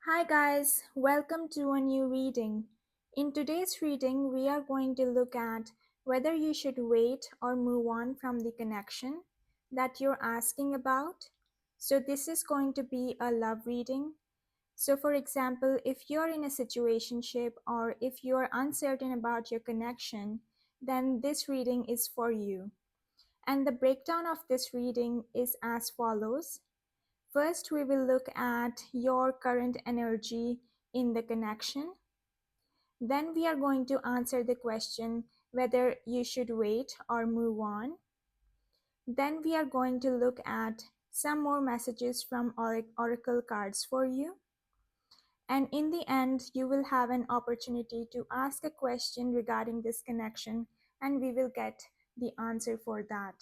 Hi guys, welcome to a new reading. In today's reading, we are going to look at whether you should wait or move on from the connection that you're asking about. So, this is going to be a love reading. So, for example, if you're in a situationship or if you're uncertain about your connection, then this reading is for you. And the breakdown of this reading is as follows. First, we will look at your current energy in the connection. Then we are going to answer the question whether you should wait or move on. Then we are going to look at some more messages from oracle cards for you. And in the end, you will have an opportunity to ask a question regarding this connection, and we will get the answer for that.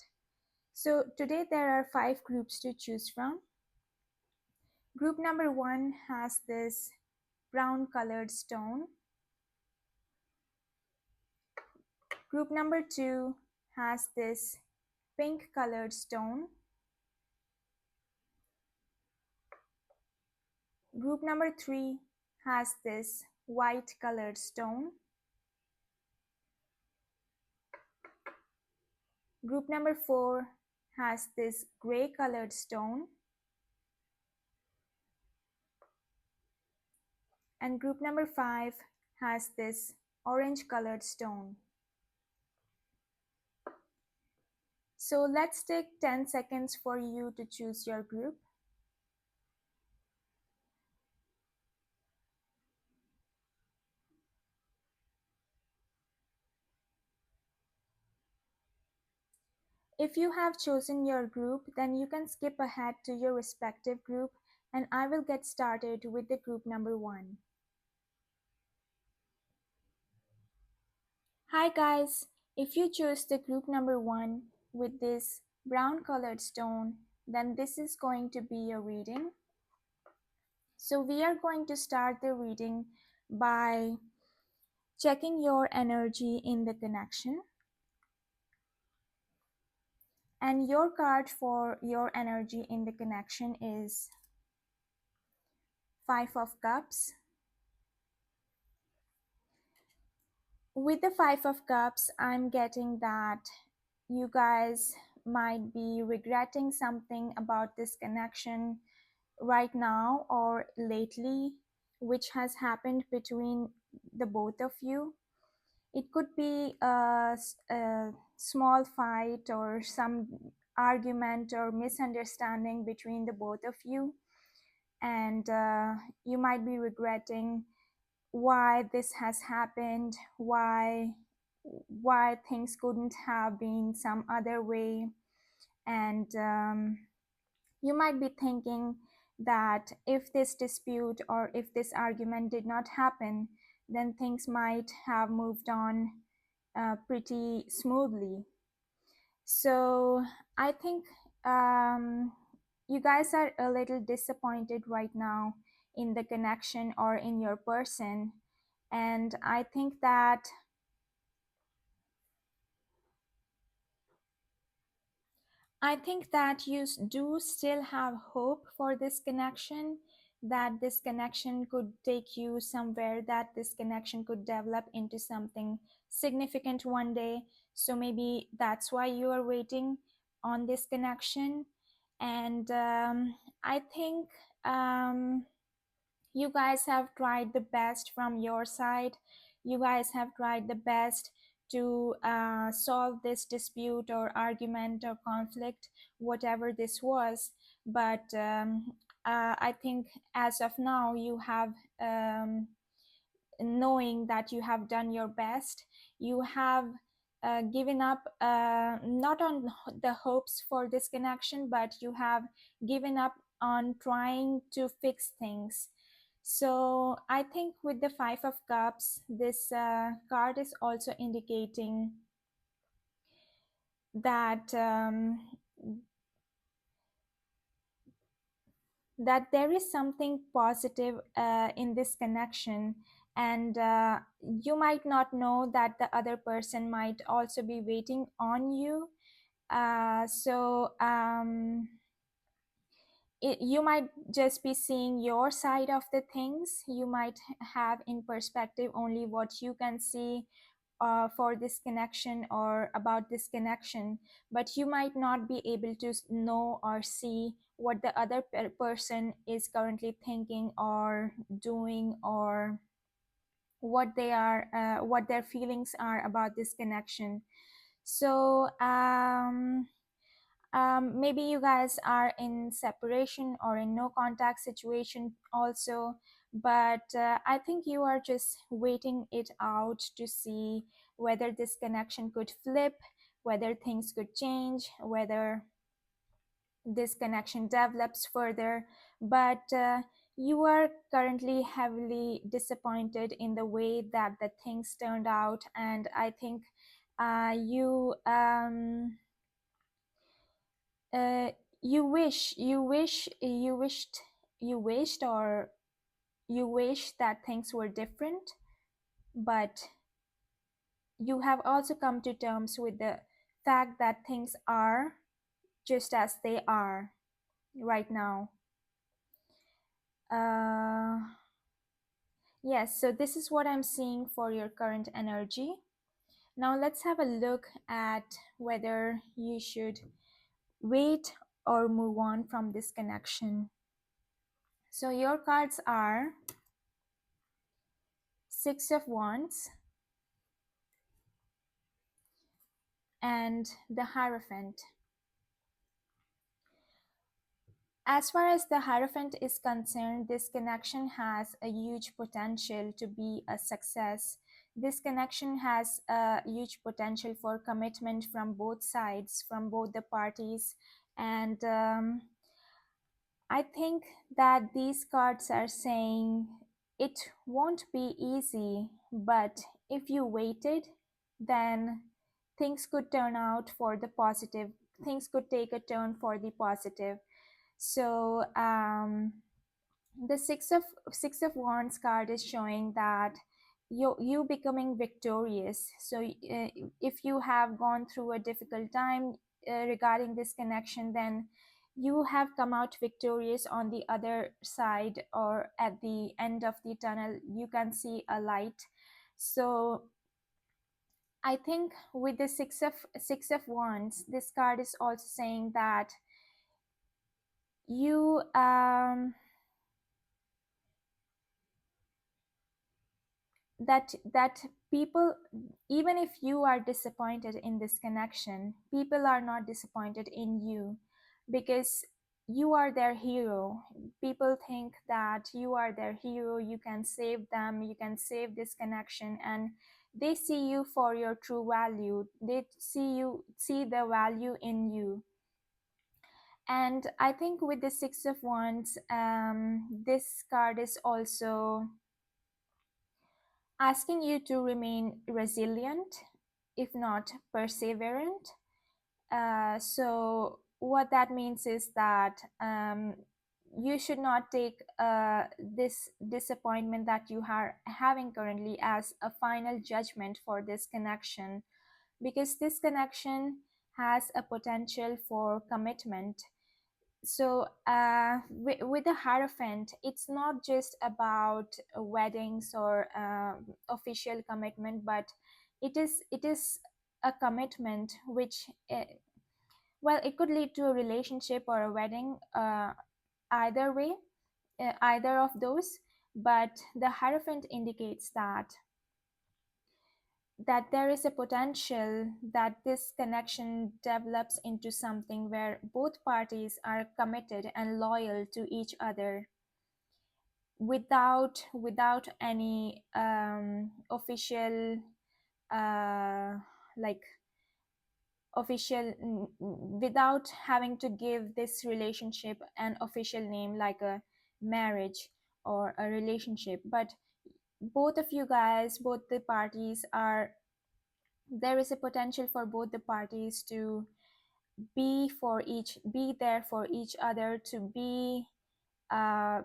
So today there are 5 groups to choose from. Group number 1 has this brown colored stone. Group number 2 has this pink colored stone. Group number 3 has this white colored stone. Group number 4 has this gray colored stone. And group number 5 has this orange colored stone. So let's take 10 seconds for you to choose your group. If you have chosen your group, then you can skip ahead to your respective group and I will get started with the group number 1. Hi guys, if you choose the group number 1 with this brown colored stone, then this is going to be a reading. So we are going to start the reading by checking your energy in the connection. And your card for your energy in the connection is 5 of Cups. With the 5 of Cups, I'm getting that you guys might be regretting something about this connection right now or lately, which has happened between the both of you. It could be a small fight or some argument or misunderstanding between the both of you, and you might be regretting why this has happened, why things couldn't have been some other way, and you might be thinking that if this dispute or if this argument did not happen, then things might have moved on pretty smoothly. So I think you guys are a little disappointed right now in the connection or in your person. And I think that you do still have hope for this connection, that this connection could take you somewhere, that this connection could develop into something significant one day. So maybe that's why you are waiting on this connection. And I think you guys have tried the best from your side. You guys have tried the best to solve this dispute or argument or conflict, whatever this was. But I think as of now, you have, knowing that you have done your best, you have given up not on the hopes for this connection, but you have given up on trying to fix things. So I think with the 5 of Cups, this card is also indicating that that there is something positive in this connection, and you might not know that the other person might also be waiting on you. So you might just be seeing your side of the things. You might have in perspective only what you can see for this connection or about this connection, but you might not be able to know or see what the other person is currently thinking or doing, or what their feelings are about this connection. So maybe you guys are in separation or in no contact situation also, but I think you are just waiting it out to see whether this connection could flip, whether things could change, whether this connection develops further. But you are currently heavily disappointed in the way that the things turned out, and I think uh, you wished or you wish that things were different, but you have also come to terms with the fact that things are just as they are right now. uh, yes, so this is what I'm seeing for your current energy. Now let's have a look at whether you should wait or move on from this connection. So your cards are Six of Wands and the Hierophant. As far as the Hierophant is concerned, this connection has a huge potential to be a success. This connection has a huge potential for commitment from both sides, from both the parties. And I think that these cards are saying it won't be easy, but if you waited, then things could turn out for the positive. Things could take a turn for the positive. So the Six of Wands card is showing that you becoming victorious. So if you have gone through a difficult time regarding this connection, then you have come out victorious on the other side, or at the end of the tunnel you can see a light. So I think with the Six of Wands, this card is also saying that you that people, even if you are disappointed in this connection, people are not disappointed in you, because you are their hero. People think that you are their hero, you can save them, you can save this connection, and they see you for your true value. They see the value in you. And I think with the Six of Wands, this card is also asking you to remain resilient, if not perseverant. So, what that means is that you should not take this disappointment that you are having currently as a final judgment for this connection, because this connection has a potential for commitment. So with the Hierophant, it's not just about weddings or official commitment, but it is a commitment which well, it could lead to a relationship or a wedding, either way, either of those. But the Hierophant indicates that there is a potential that this connection develops into something where both parties are committed and loyal to each other, without any official uh, like without having to give this relationship an official name like a marriage or a relationship. But both of you guys, both the parties are, there is a potential for both the parties to be there for each other, to be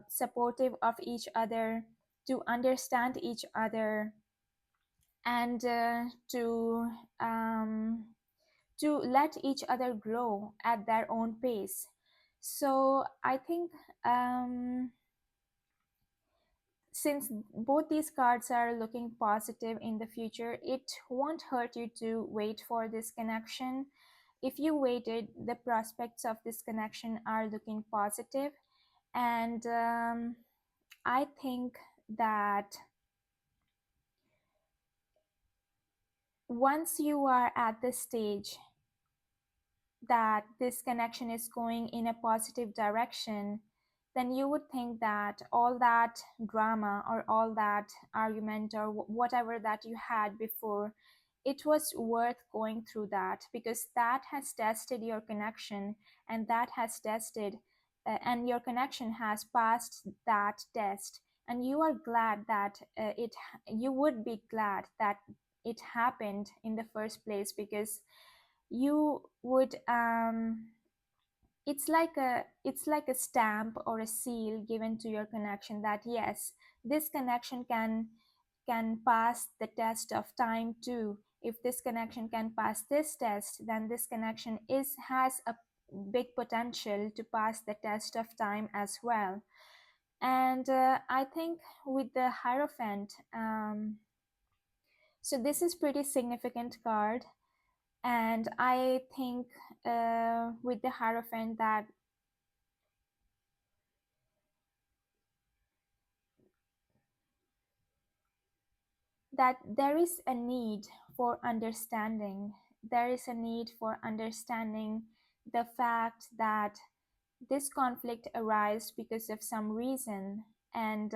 supportive of each other, to understand each other, and um, to let each other grow at their own pace. So I think um, since both these cards are looking positive in the future, it won't hurt you to wait for this connection. If you waited, the prospects of this connection are looking positive, and I think that once you are at the stage that this connection is going in a positive direction, then you would think that all that drama or all that argument or whatever that you had before, it was worth going through that, because that has tested your connection, and that has tested and your connection has passed that test, and you are glad that you would be glad that it happened in the first place, because you would it's like a stamp or a seal given to your connection that yes, this connection can pass the test of time too. If this connection can pass this test, then this connection is has a big potential to pass the test of time as well. And I think with the Hierophant, so this is pretty significant card, and I think with the Hierophant that there is a need for understanding. There is a need for understanding the fact that this conflict arises because of some reason, and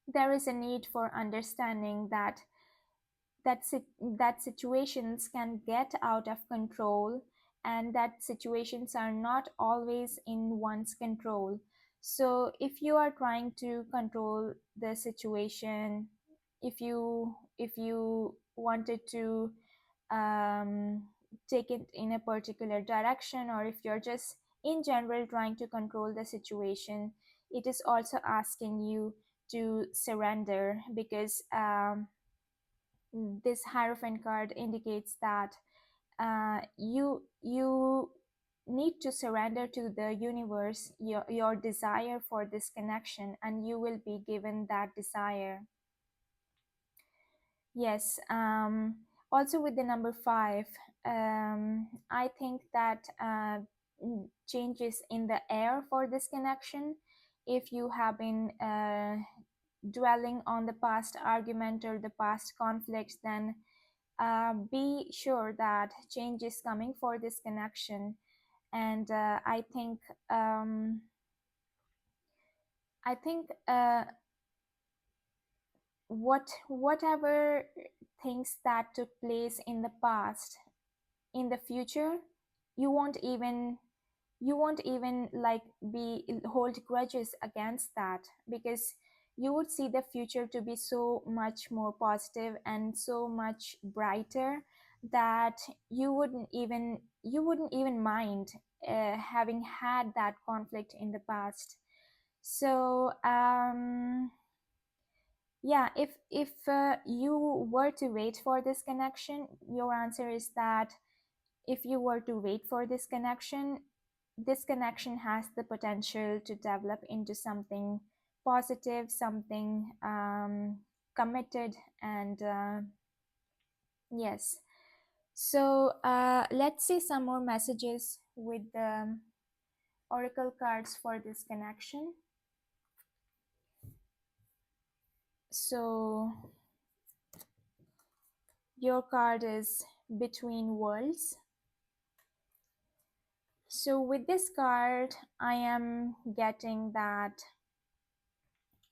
there is a need for understanding that situations can get out of control, and that situations are not always in one's control. So if you are trying to control the situation, if you wanted to um, take it in a particular direction, or if you're just in general trying to control the situation, it is also asking you to surrender, because this Hierophant card indicates that you need to surrender to the universe your desire for this connection, and you will be given that desire. Yes. Also with the number 5, I think that changes in the air for this connection. If you have been dwelling on the past argument or the past conflicts, then be sure that change is coming for this connection. And um, I think whatever things that took place in the past, in the future, you won't even you won't even like be hold grudges against that, because you would see the future to be so much more positive and so much brighter, that you wouldn't even mind having had that conflict in the past. So yeah, if you were to wait for this connection, your answer is that if you were to wait for this connection has the potential to develop into something positive, something committed, and yes. So let's see some more messages with the oracle cards for this connection. So your card is Between Worlds. So with this card, I am getting that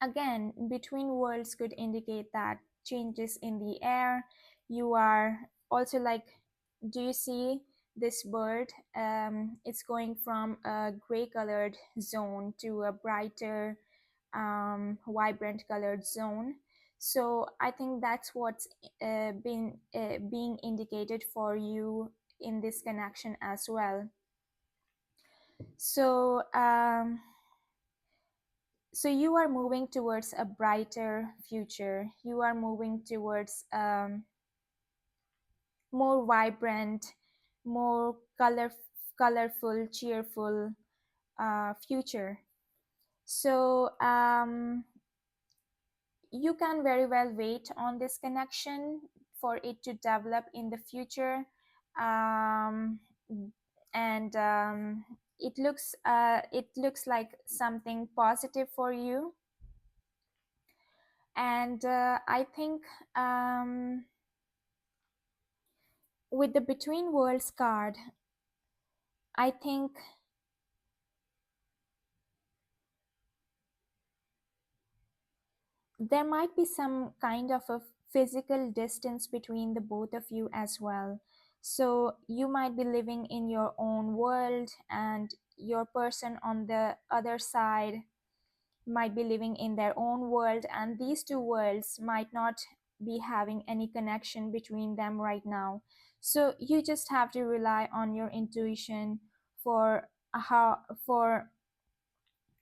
again, Between Worlds could indicate that changes in the air. You are also like, do you see this bird? It's going from a gray colored zone to a brighter, vibrant colored zone. So I think that's what's being indicated for you in this connection as well. So so you are moving towards a brighter future. You are moving towards more vibrant, more colorful, cheerful future. So you can very well wait on this connection for it to develop in the future. um, and it looks like something positive for you. And I think um, with the between worlds card, I think there might be some kind of a physical distance between the both of you as well. So you might be living in your own world, and your person on the other side might be living in their own world, and these two worlds might not be having any connection between them right now. So you just have to rely on your intuition for for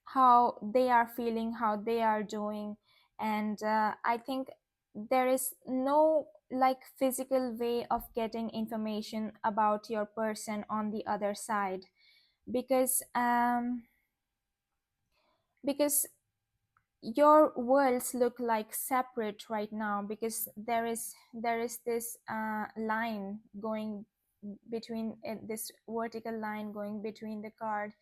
how they are feeling, how they are doing. And I think there is no like physical way of getting information about your person on the other side, because because your worlds look like separate right now, because there is this line going between this vertical line going between the card,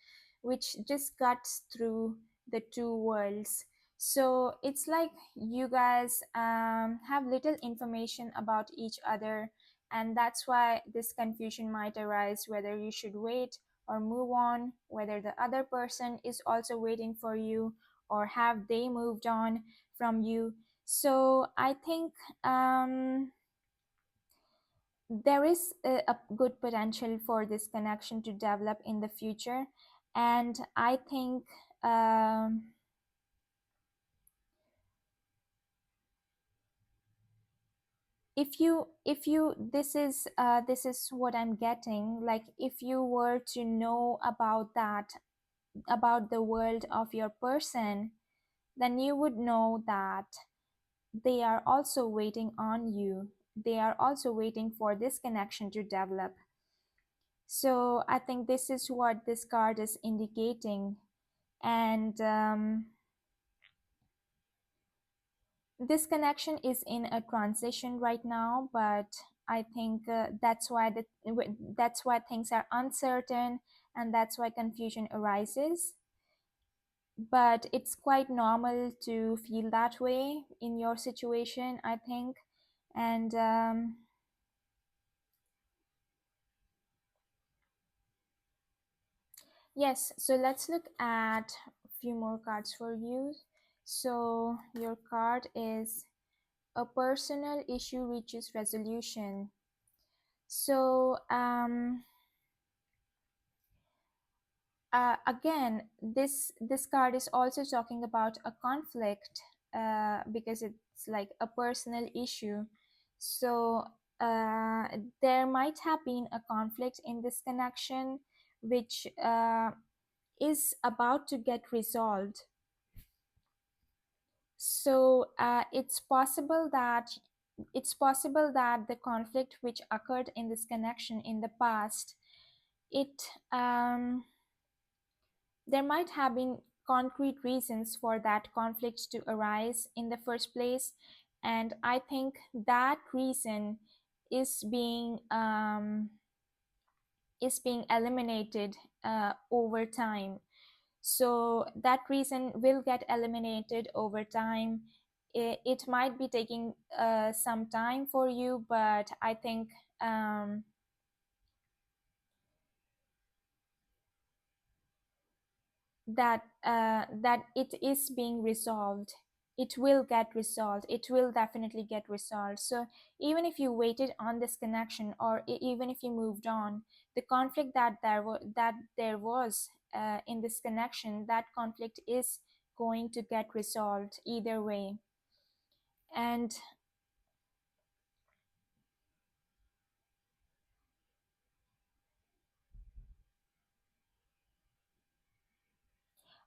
which just cuts through the two worlds. So it's like you guys have little information about each other, and that's why this confusion might arise, whether you should wait or move on, whether the other person is also waiting for you, or have they moved on from you. So I think there is a good potential for this connection to develop in the future. And I think if you this is what I'm getting, like if you were to know about that, about the world of your person, then you would know that they are also waiting on you. They are also waiting for this connection to develop. So I think this is what this card is indicating. And this connection is in a transition right now, but I think that's why things are uncertain, and that's why confusion arises. But it's quite normal to feel that way in your situation, I think. And yes, so let's look at a few more cards for you. So your card is a personal issue reaches resolution. So again, this card is also talking about a conflict, because it's like a personal issue. So uh, there might have been a conflict in this connection, which is about to get resolved. So it's possible that the conflict which occurred in this connection in the past, it there might have been concrete reasons for that conflict to arise in the first place, and I think that reason is being eliminated over time. So that reason will get eliminated over time. It might be taking some time for you, but I think um, that it is being resolved. It will get resolved. It will definitely get resolved. So even if you waited on this connection, or even if you moved on, the conflict that there was in this connection, that conflict is going to get resolved either way. And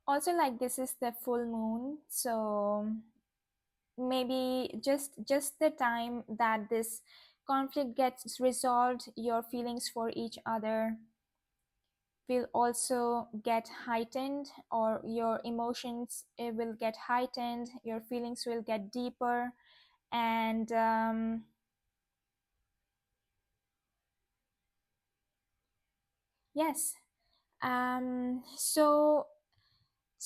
also, like, this is the full moon, so maybe just the time that this conflict gets resolved, your feelings for each other will also get heightened, or your emotions will get heightened, your feelings will get deeper. And yes, so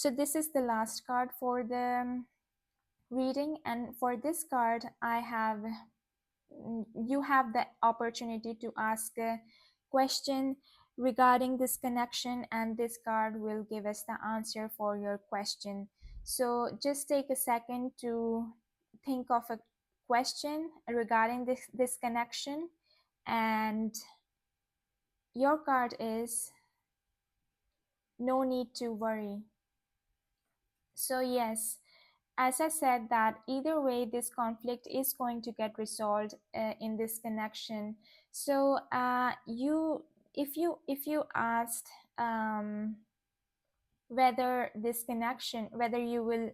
this is the last card for the reading, and for this card I have, you have the opportunity to ask a question regarding this connection, and this card will give us the answer for your question. So just take a second to think of a question regarding this connection. And your card is no need to worry. So yes, as I said, that either way this conflict is going to get resolved in this connection. So you, if you asked whether this connection, whether you will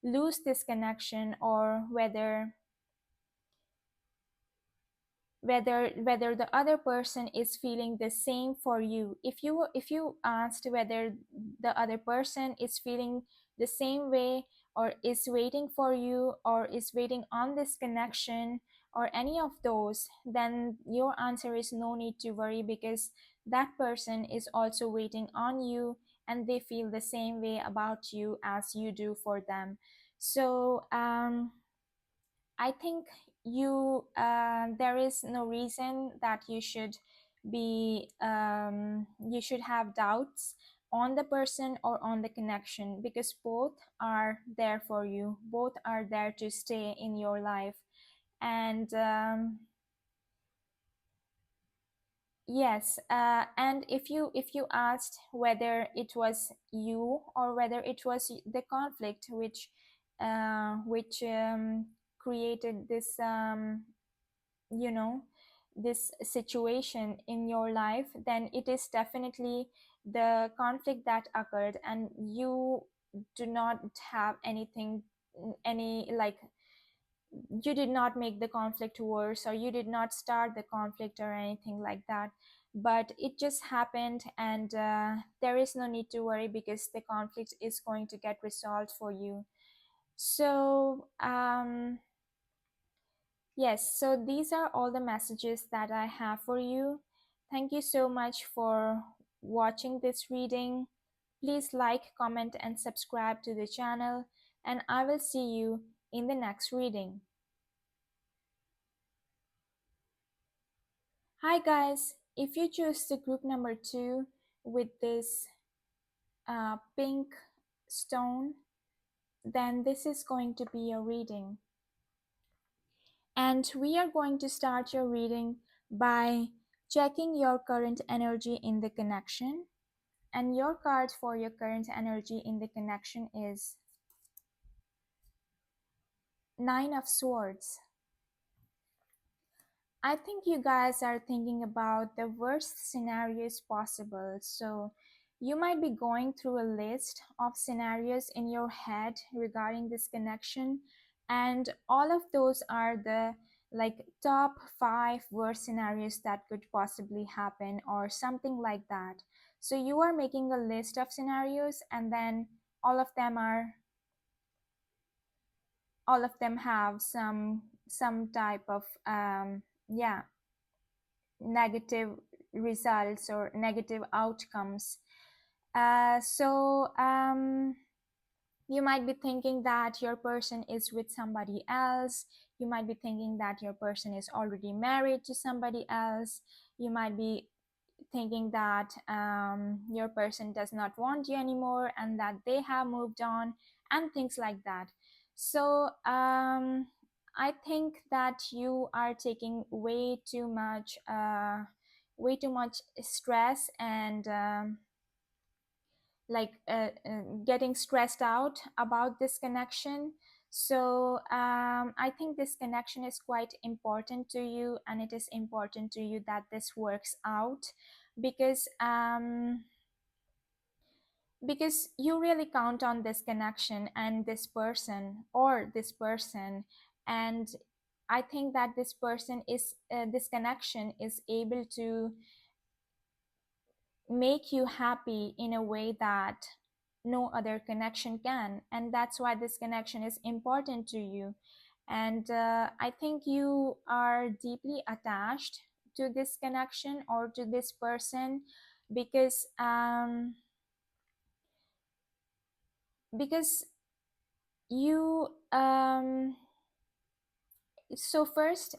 lose this connection, or whether the other person is feeling the same for you, if you asked whether the other person is feeling the same way, or is waiting for you, or is waiting on this connection, or any of those, then your answer is no need to worry, because that person is also waiting on you, and they feel the same way about you as you do for them. So I think there is no reason that you should have doubts on the person or on the connection, because both are there for you. Both are there to stay in your life. And yes, and if you asked whether it was you, or whether it was the conflict which created you know this situation in your life, then it is definitely the conflict that occurred, and you do not have anything, any like, you did not make the conflict worse, or you did not start the conflict or anything like that, but it just happened. And there is no need to worry, because the conflict is going to get resolved for you. So yes, so these are all the messages that I have for you. Thank you so much for watching this reading. Please like, comment, and subscribe to the channel, and I will see you in the next reading. Hi guys, if you choose the group number 2 with this pink stone, then this is going to be your reading. And we are going to start your reading by checking your current energy in the connection. And your card for your current energy in the connection is Nine of Swords. I think you guys are thinking about the worst scenarios possible. So you might be going through a list of scenarios in your head regarding this connection, and all of those are the like top 5 worst scenarios that could possibly happen, or something like that. So you are making a list of scenarios, and then all of them are all of them have some type of yeah, negative results or negative outcomes. So you might be thinking that your person is with somebody else. You might be thinking that your person is already married to somebody else. You might be thinking that your person does not want you anymore, and that they have moved on, and things like that. So I think that you are taking way too much stress, and getting stressed out about this connection. So I think this connection is quite important to you, and it is important to you that this works out, because you really count on this connection and this person, or this person. And I think that this connection is able to make you happy in a way that no other connection can, and that's why this connection is important to you. And I think you are deeply attached to this connection or to this person because because you so first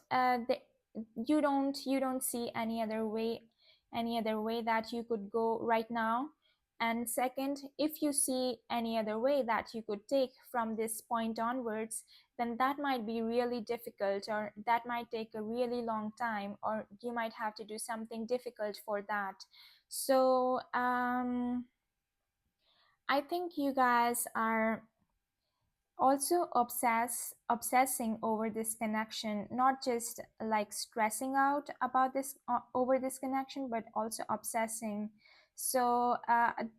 you don't see any other way that you could go right now. And second, if you see any other way that you could take from this point onwards, then that might be really difficult, or that might take a really long time, or you might have to do something difficult for that. So I think you guys are also obsessing over this connection, not just like stressing out about this over this connection, but also obsessing. So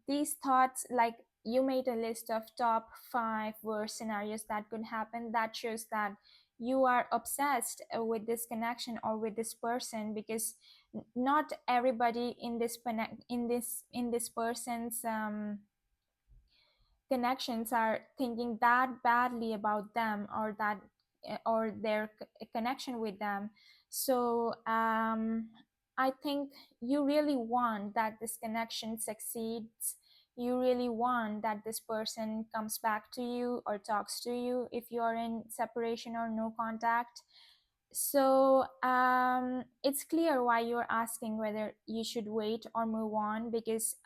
these thoughts, like, you made a list of top 5 worst scenarios that could happen. That shows that you are obsessed with this connection or with this person, because not everybody in this person's connections are thinking that badly about them, or that or their connection with them. So I think you really want that this connection succeeds. You really want that this person comes back to you or talks to you if you are in separation or no contact. So it's clear why you're asking whether you should wait or move on, because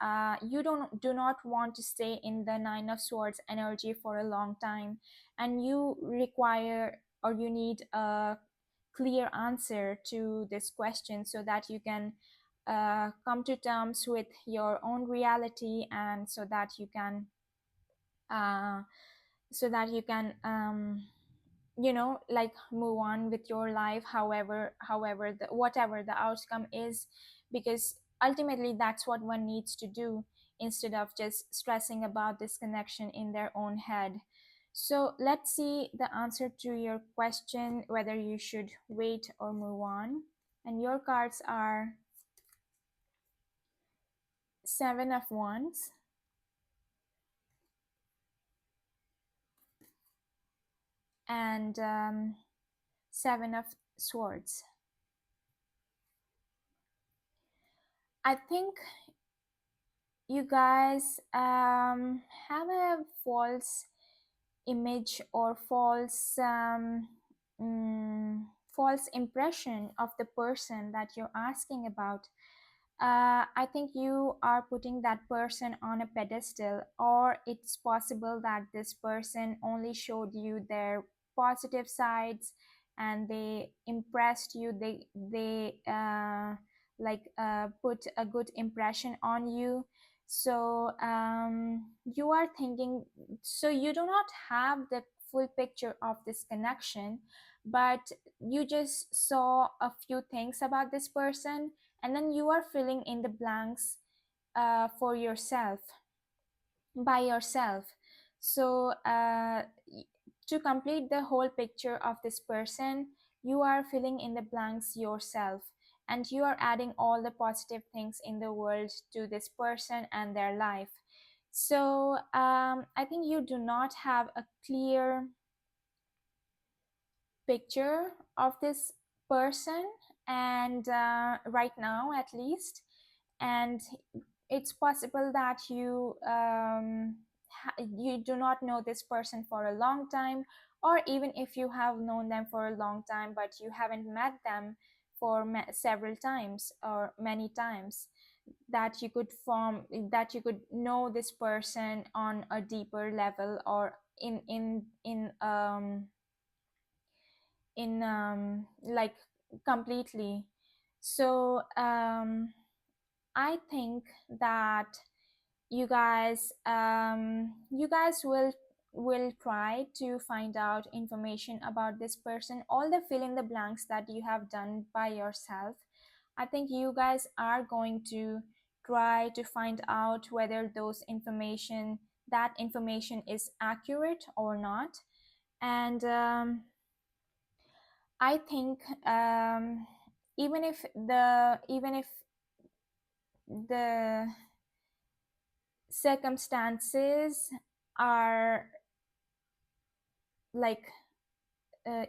you do not want to stay in the Nine of Swords energy for a long time, and you require, or you need a clear answer to this question so that you can come to terms with your own reality, and uh, so that you can like move on with your life, however whatever the outcome is, because ultimately that's what one needs to do, instead of just stressing about this connection in their own head. So let's see the answer to your question, whether you should wait or move on. And your cards are Seven of Wands and Seven of Swords. I think you guys have a false image, or false impression of the person that you're asking about. I think you are putting that person on a pedestal, or it's possible that this person only showed you their positive sides, and they impressed you. They put a good impression on you. So you are thinking, so you do not have the full picture of this connection, but you just saw a few things about this person, and then you are filling in the blanks for yourself, by yourself. So to complete the whole picture of this person, you are filling in the blanks yourself, and you are adding all the positive things in the world to this person and their life. So I think you do not have a clear picture of this person, and right now at least. And it's possible that you do not know this person for a long time, or even if you have known them for a long time but you haven't met them for several times or many times, that you could know this person on a deeper level, or like completely. So I think that you guys will try to find out information about this person, all the fill in the blanks that you have done by yourself. I think you guys are going to try to find out whether that information is accurate or not. And I think even if the circumstances are like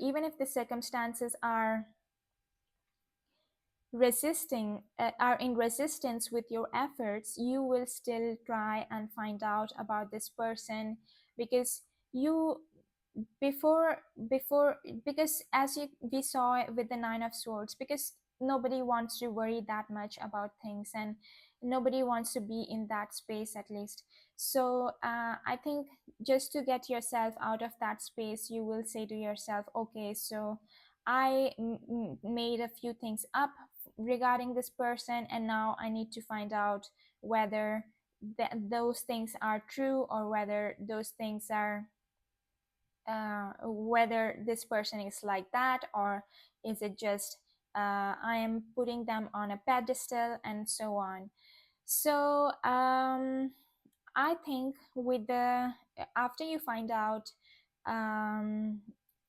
even if the circumstances are in resistance with your efforts, you will still try and find out about this person, because you before before because as we saw with the Nine of Swords, because nobody wants to worry that much about things, and nobody wants to be in that space, at least. So I think, just to get yourself out of that space, you will say to yourself, okay, so I made a few things up regarding this person, and now I need to find out whether those things are true, or whether those things are whether this person is like that, or is it just I am putting them on a pedestal, and so on. So I think with the after you find out um,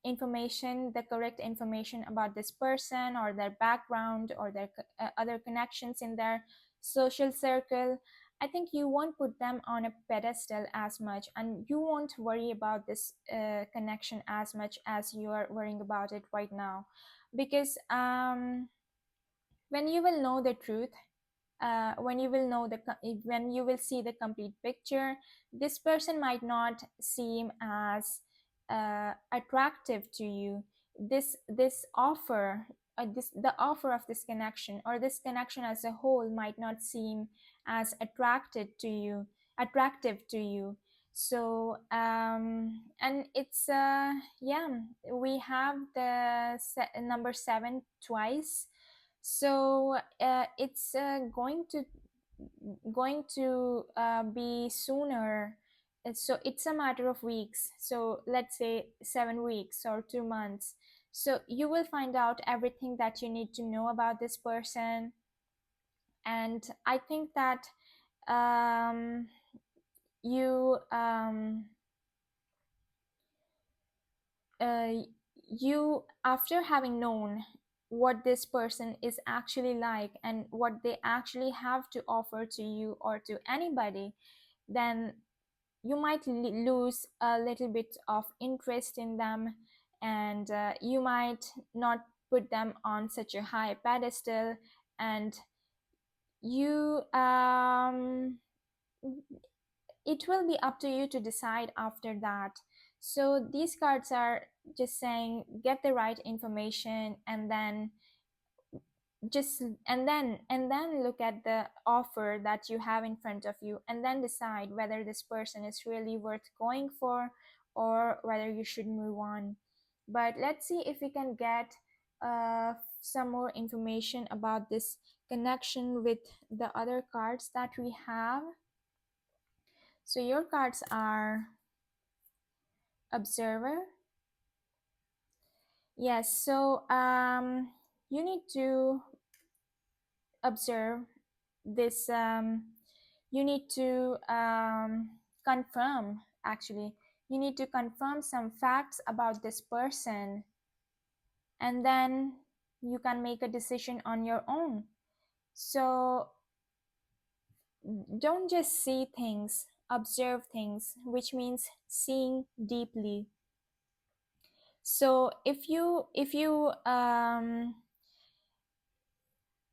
information, the correct information about this person, or their background, or their other connections in their social circle, I think you won't put them on a pedestal as much, and you won't worry about this connection as much as you are worrying about it right now. Because when you will know the truth, when you will know when you will see the complete picture, this person might not seem as attractive to you. This offer, the offer of this connection, or this connection as a whole, might not seem as attractive to you. So and it's yeah, we have the number 7 twice. So it's going to be sooner. So it's a matter of weeks, so let's say 7 weeks or 2 months. So you will find out everything that you need to know about this person. And I think that um, you uh, you, after having known what this person is actually like, and what they actually have to offer to you or to anybody, then you might lose a little bit of interest in them, and you might not put them on such a high pedestal. And you it will be up to you to decide after that. So these cards are just saying, get the right information, and then look at the offer that you have in front of you, and then decide whether this person is really worth going for, or whether you should move on. But let's see if we can get some more information about this connection with the other cards that we have. So your cards are Observer. Yes, so you need to observe this. You need to confirm, actually, you need to confirm some facts about this person, and then you can make a decision on your own. So don't just see things, observe things, which means seeing deeply. So if you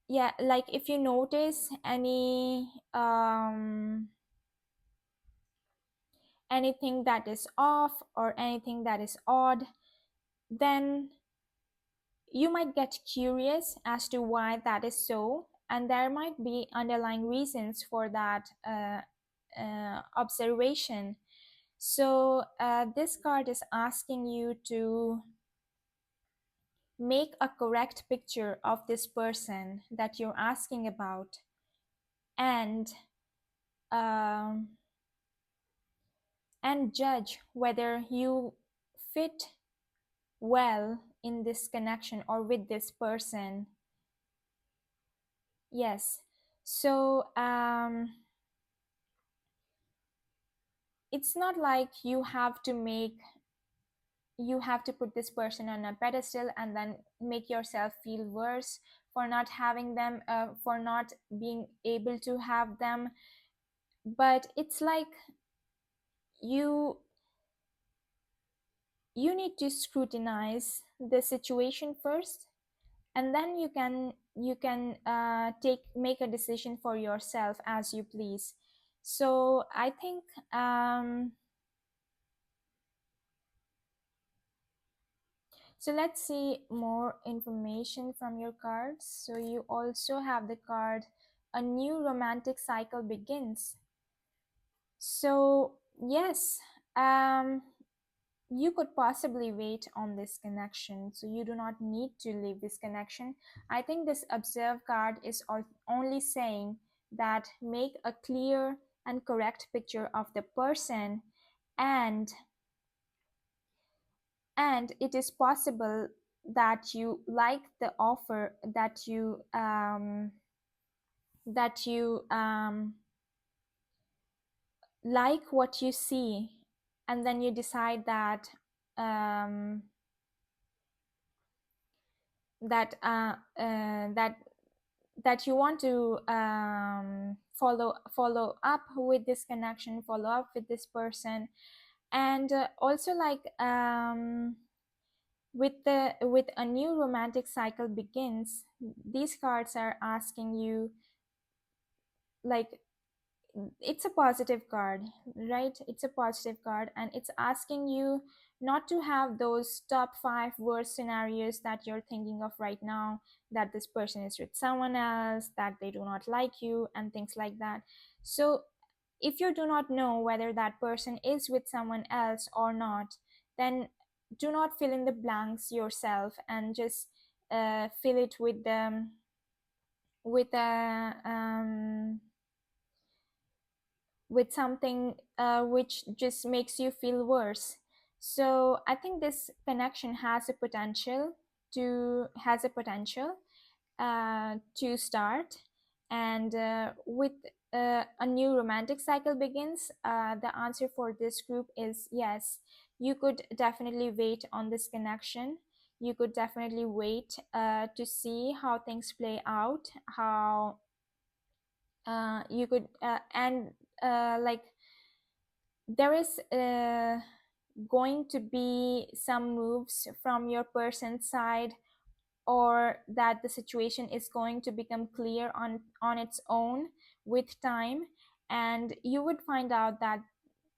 yeah, like if you notice anything that is off, or anything that is odd, then you might get curious as to why that is so, and there might be underlying reasons for that observation. So this card is asking you to make a correct picture of this person that you're asking about, and um, judge whether you fit well in this connection, or with this person. Yes. So it's not like you have to put this person on a pedestal and then make yourself feel worse for not having them, for not being able to have them. But it's like you you need to scrutinize the situation first, and then you can take make a decision for yourself as you please. So I think, so let's see more information from your cards. So you also have the card, a new romantic cycle begins. So yes, um you could possibly wait on this connection, so you do not need to leave this connection. I think this observe card is only saying that make a clear and correct picture of the person, and it is possible that you like the offer, that you like what you see, and then you decide that um, that uh, uh, that that you want to follow up with this connection, follow up with this person. And also, like, with a new romantic cycle begins, these cards are asking you, like, it's a positive card, right? It's a positive card, and it's asking you not to have those top 5 worst scenarios that you're thinking of right now, that this person is with someone else, that they do not like you, and things like that. So if you do not know whether that person is with someone else or not, then do not fill in the blanks yourself, and just fill it with the with a with something which just makes you feel worse. So I think this connection has a potential to start, and with a new romantic cycle begins. The answer for this group is yes. You could definitely wait on this connection. You could definitely wait to see how things play out, how you could and like, there is going to be some moves from your person's side, or that the situation is going to become clear on its own with time, and you would find out that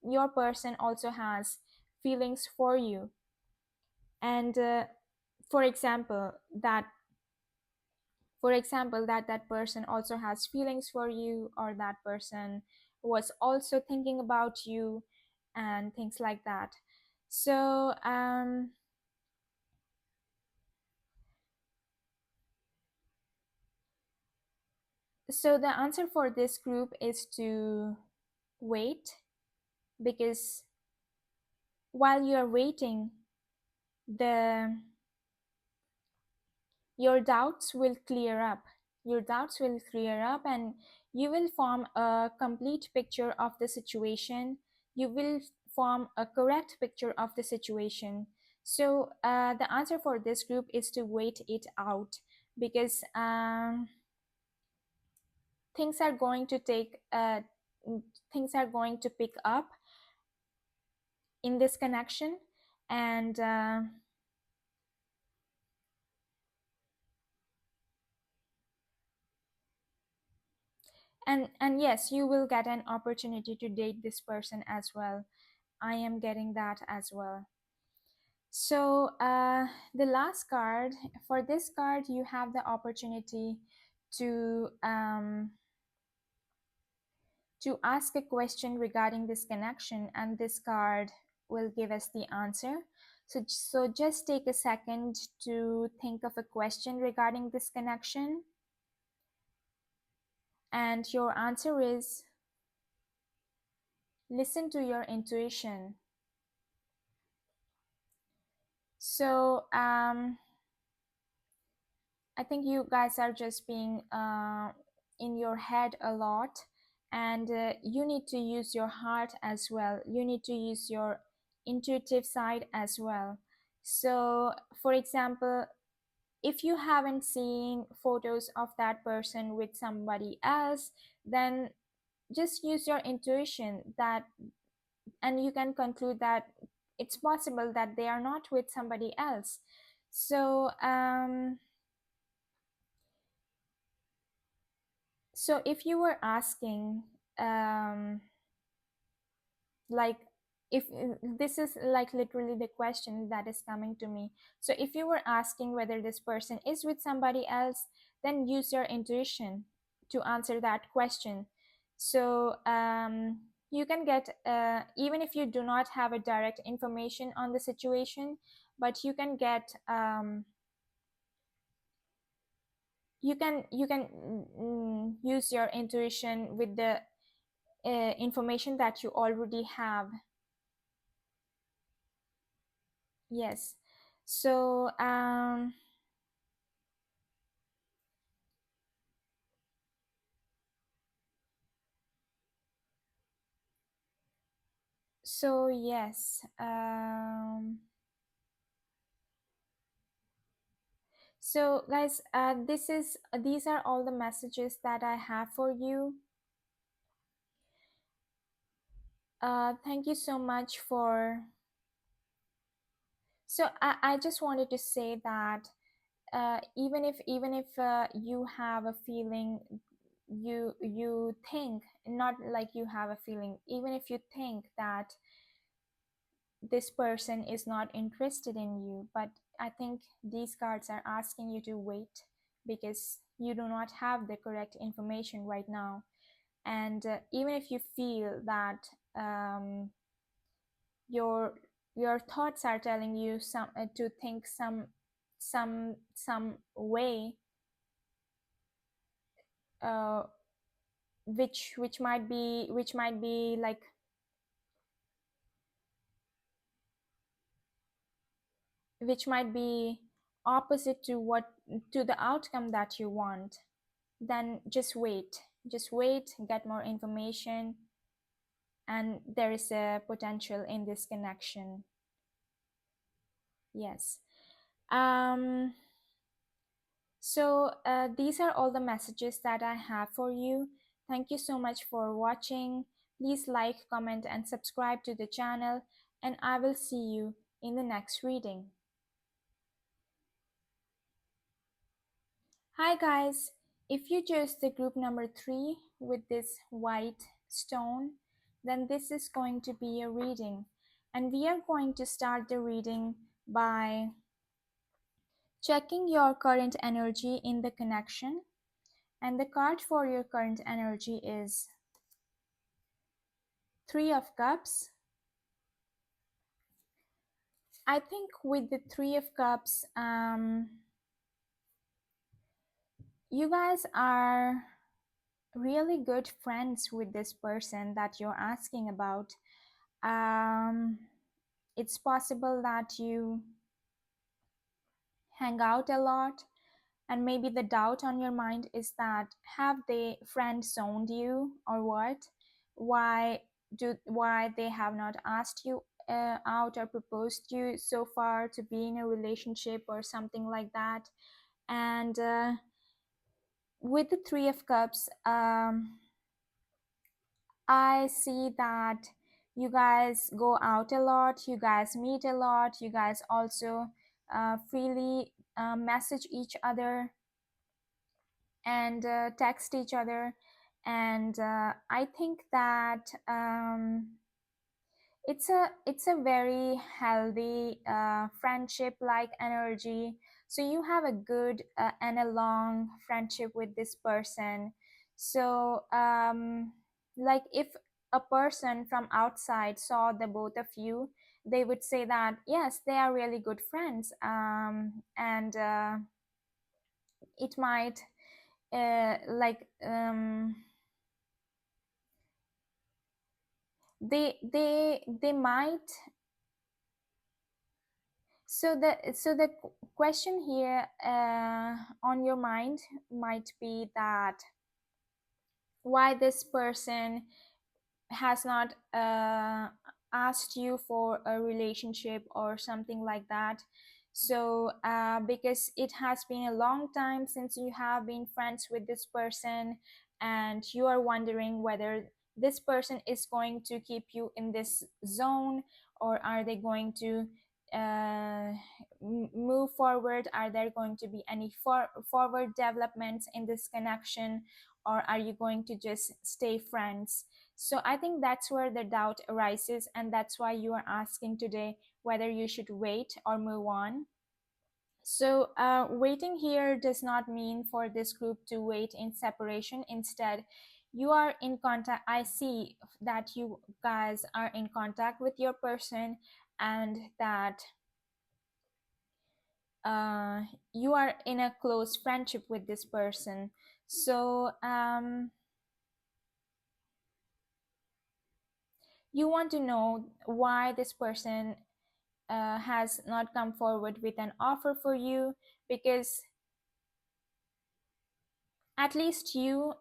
your person also has feelings for you. And for example that that person also has feelings for you, or that person was also thinking about you, and things like that. So so the answer for this group is to wait, because while you're waiting, the your doubts will clear up. And you will form a complete picture of the situation. You will form a correct picture of the situation. So the answer for this group is to wait it out, because things are going to take things are going to pick up in this connection. And and yes, you will get an opportunity to date this person as well. I am getting that as well. So the last card, for this card you have the opportunity to ask a question regarding this connection, and this card will give us the answer. So just take a second to think of a question regarding this connection, and your answer is listen to your intuition. So I think you guys are just being in your head a lot, and you need to use your heart as well. You need to use your intuitive side as well. So for example, if you haven't seen photos of that person with somebody else, then just use your intuition that, and you can conclude that it's possible that they are not with somebody else. So so if you were asking, um like, if this is like literally the question that is coming to me, so if you were asking whether this person is with somebody else, then use your intuition to answer that question. So you can get, even if you do not have a direct information on the situation, but you can get, you can use your intuition with the information that you already have. Yes. So yes. So guys, these are all the messages that I have for you. Thank you so much for. So I just wanted to say that, even if you have a feeling, you think, not like you have a feeling, even if you think that this person is not interested in you, but I think these cards are asking you to wait because you do not have the correct information right now. And even if you feel that, your your thoughts are telling you to think some way, uh, which might be like, which might be opposite to what, to the outcome that you want, then just wait, get more information, and there is a potential in this connection. Yes. um so these are all the messages that I have for you. Thank you so much for watching. Please like, comment, and subscribe to the channel, and I will see you in the next reading. Hi guys, if you chose the group number 3 with this white stone, then this is going to be a reading. And we are going to start the reading by checking your current energy in the connection. And the card for your current energy is Three of Cups. I think with the Three of Cups, you guys are really good friends with this person that you're asking about. Um, it's possible that you hang out a lot, and maybe the doubt on your mind is that, have they friend zoned you or what? Why they have not asked you out or proposed you so far to be in a relationship or something like that? And with the Three of Cups, I see that you guys go out a lot, you guys meet a lot, you guys also freely message each other and text each other. And I think that it's a very healthy friendship like energy. So you have a good and a long friendship with this person. So like, if a person from outside saw the both of you, they would say that yes, they are really good friends, and it might like they might. So the question here on your mind might be that, why this person has not asked you for a relationship or something like that. So because it has been a long time since you have been friends with this person, and you are wondering whether this person is going to keep you in this zone, or are they going to uh, move forward, are there going to be any forward developments in this connection, or are you going to just stay friends? So I think that's where the doubt arises, and that's why you are asking today whether you should wait or move on. So, waiting here does not mean for this group to wait in separation. Instead, you are in contact. I see that you guys are in contact with your person, and that uh, you are in a close friendship with this person. So, you want to know why this person has not come forward with an offer for you, because at least you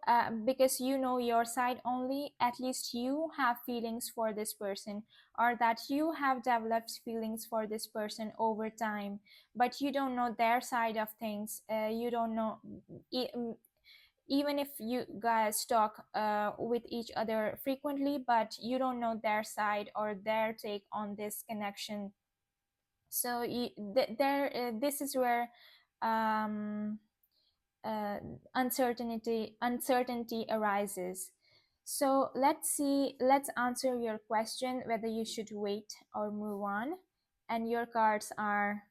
because you know your side only, at least you have feelings for this person, or that you have developed feelings for this person over time, but you don't know their side of things. You don't know, e- mm, even if you guys talk with each other frequently, but you don't know their side or their take on this connection. So this is where um, uh, uncertainty arises. So let's answer your question whether you should wait or move on. And your cards are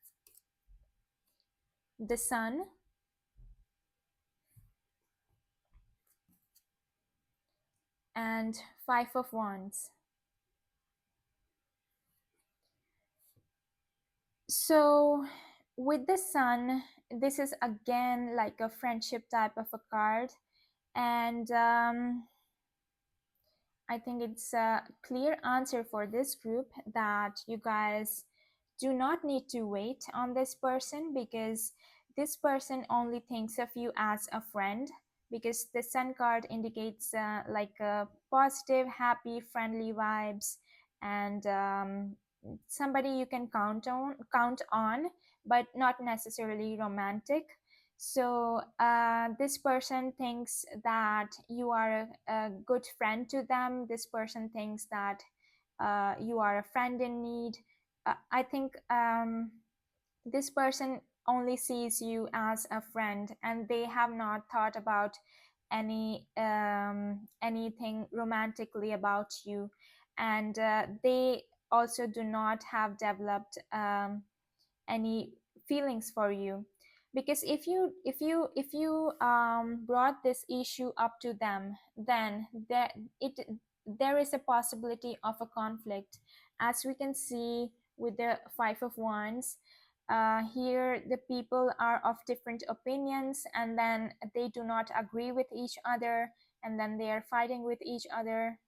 the Sun and Five of Wands. So with the Sun, this is again like a friendship type of a card, and I think it's a clear answer for this group that you guys do not need to wait on this person, because this person only thinks of you as a friend, because the Sun card indicates like positive, happy, friendly vibes, and somebody you can count on, but not necessarily romantic. So this person thinks that you are a good friend to them. This person thinks that you are a friend in need. I think this person only sees you as a friend, and they have not thought about anything romantically about you, and they also do not have developed any feelings for you, because if you brought this issue up to them, then there is a possibility of a conflict, as we can see with the Five of Wands. Here the people are of different opinions, and then they do not agree with each other, and then they are fighting with each other,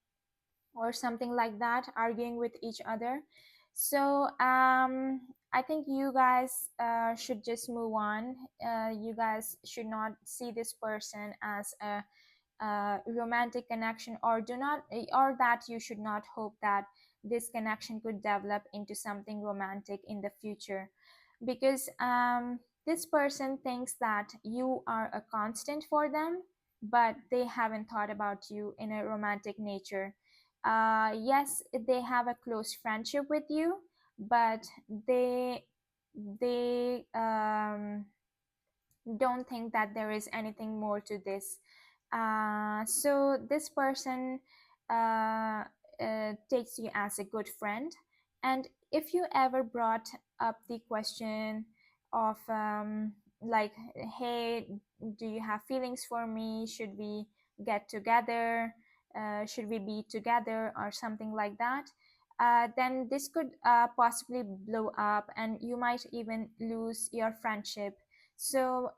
or something like that, arguing with each other. So I think you guys should just move on. You guys should not see this person as a romantic connection, or do not, or that you should not hope that this connection could develop into something romantic in the future, because this person thinks that you are a constant for them, but they haven't thought about you in a romantic nature. Yes, they have a close friendship with you, but they don't think that there is anything more to this. So this person uh, takes you as a good friend, and if you ever brought up the question of like, hey, do you have feelings for me? Should we get together? Should we be together, or something like that? Then this could possibly blow up, and you might even lose your friendship. So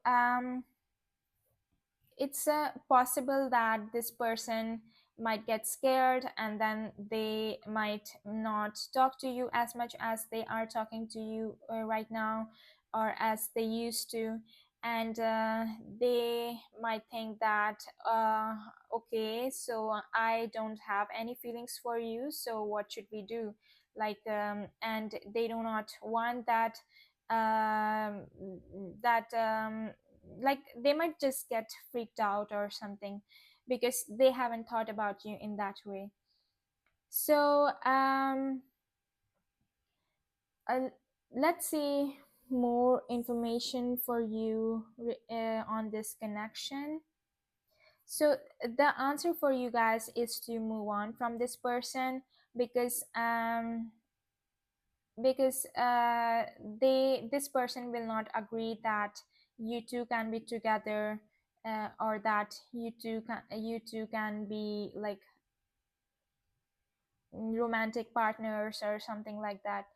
it's possible that this person might get scared, and then they might not talk to you as much as they are talking to you right now, or as they used to. And they might think that okay, so I don't have any feelings for you, so what should we do? Like and they do not want that um, that like they might just get freaked out or something because they haven't thought about you in that way. So uh, let's see more information for you on this connection. So the answer for you guys is to move on from this person because they this person will not agree that you two can be together, or that you two can be like romantic partners or something like that,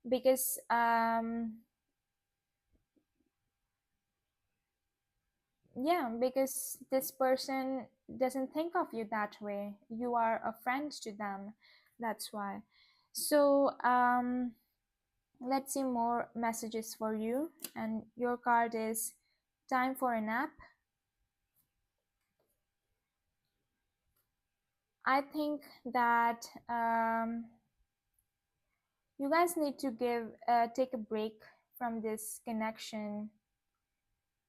because yeah, because this person doesn't think of you that way. You are a friend to them, that's why. So let's see more messages for you, and your card is time for a nap. I think that you guys need to take a break from this connection,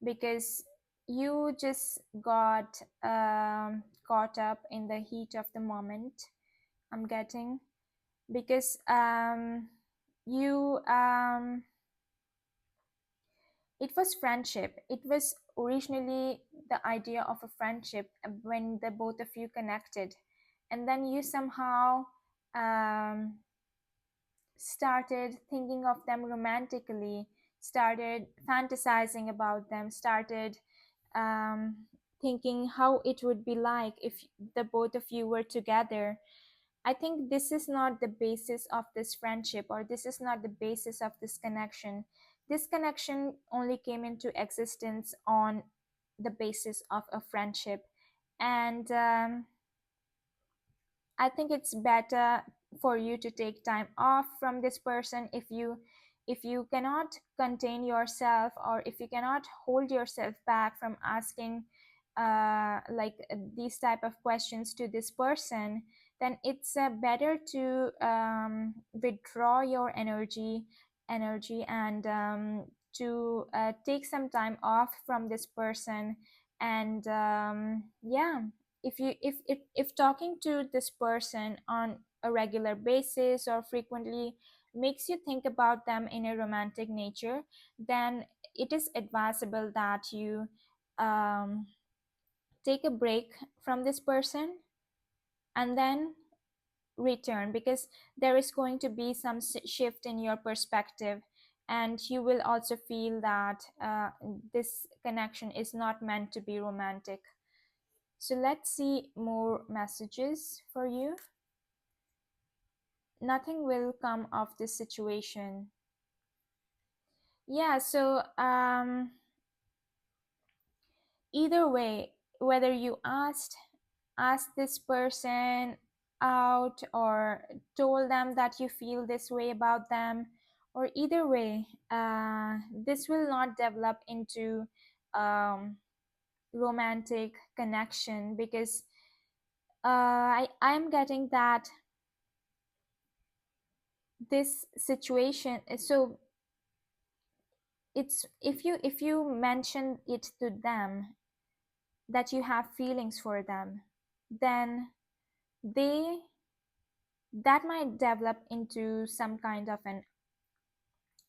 because you just got caught up in the heat of the moment. I'm getting, because you it was friendship. It was originally the idea of a friendship when the both of you connected, and then you somehow um, started thinking of them romantically, started fantasizing about them, started um, thinking how it would be like if the both of you were together. I think this is not the basis of this friendship, or this is not the basis of this connection. This connection only came into existence on the basis of a friendship. And I think it's better for you to take time off from this person if you cannot contain yourself, or if you cannot hold yourself back from asking these type of questions to this person, then it's better to withdraw your energy and to take some time off from this person. And yeah, if talking to this person on a regular basis or frequently makes you think about them in a romantic nature, then it is advisable that you um, take a break from this person and then return, because there is going to be some shift in your perspective, and you will also feel that this connection is not meant to be romantic. So let's see more messages for you. Nothing will come of this situation. Yeah, so either way, whether you asked this person out or told them that you feel this way about them, or either way, this will not develop into romantic connection, because I'm getting that this situation, so it's if you mention it to them that you have feelings for them, then they that might develop into some kind of an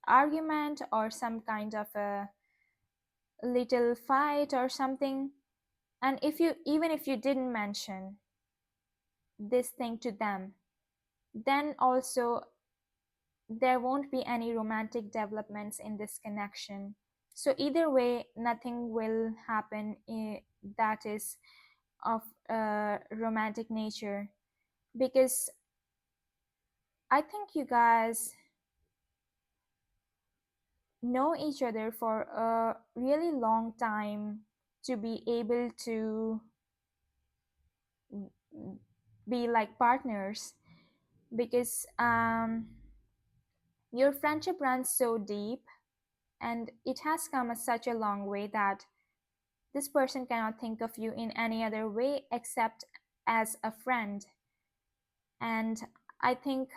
argument or some kind of a little fight or something. And if you even if you didn't mention this thing to them, then also there won't be any romantic developments in this connection. So either way, nothing will happen that is of romantic nature, because I think you guys know each other for a really long time to be able to be like partners, because your friendship runs so deep, and it has come such a long way that this person cannot think of you in any other way except as a friend. And I think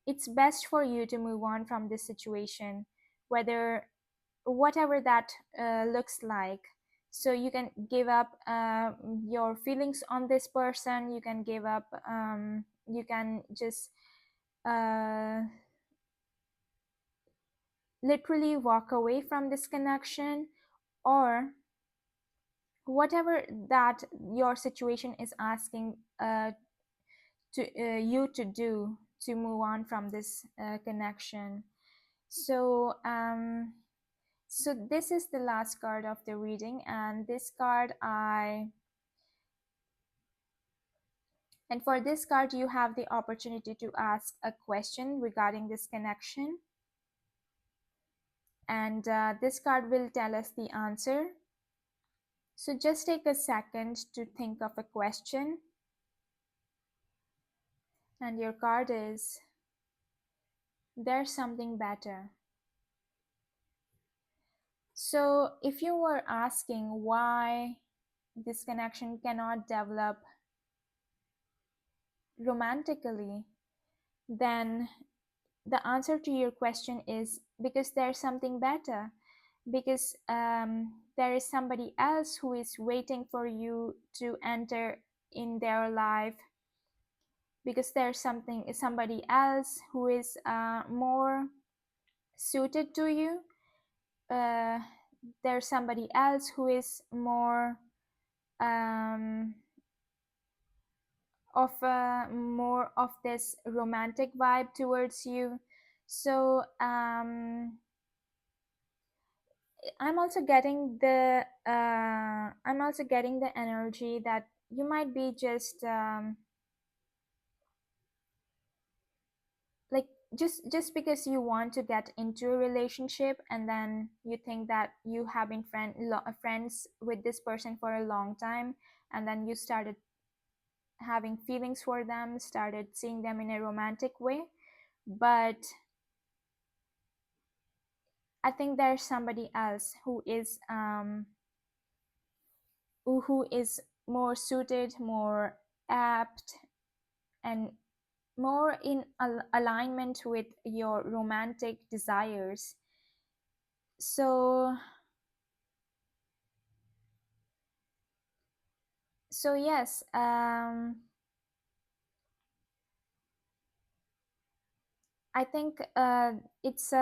it's best for you to move on from this situation, whether whatever that looks like. So you can give up your feelings on this person, you can give up, you can just uh, literally walk away from this connection, or whatever that your situation is asking to you to do to move on from this connection. So so this is the last card of the reading, and this card I and for this card you have the opportunity to ask a question regarding this connection, and this card will tell us the answer. So just take a second to think of a question, and your card is there's something better. So if you were asking why this connection cannot develop romantically, then the answer to your question is because there's something better, because there is somebody else who is waiting for you to enter in their life, because there's somebody else who is more suited to you. uh, there's somebody else who is um, more of this romantic vibe towards you. So I'm also getting the energy that you might be just like just because you want to get into a relationship, and then you think that you have been friends with this person for a long time, and then you started having feelings for them, started seeing them in a romantic way. But I think there's somebody else who is more suited, more apt, and more in alignment with your romantic desires. So yes, I think it's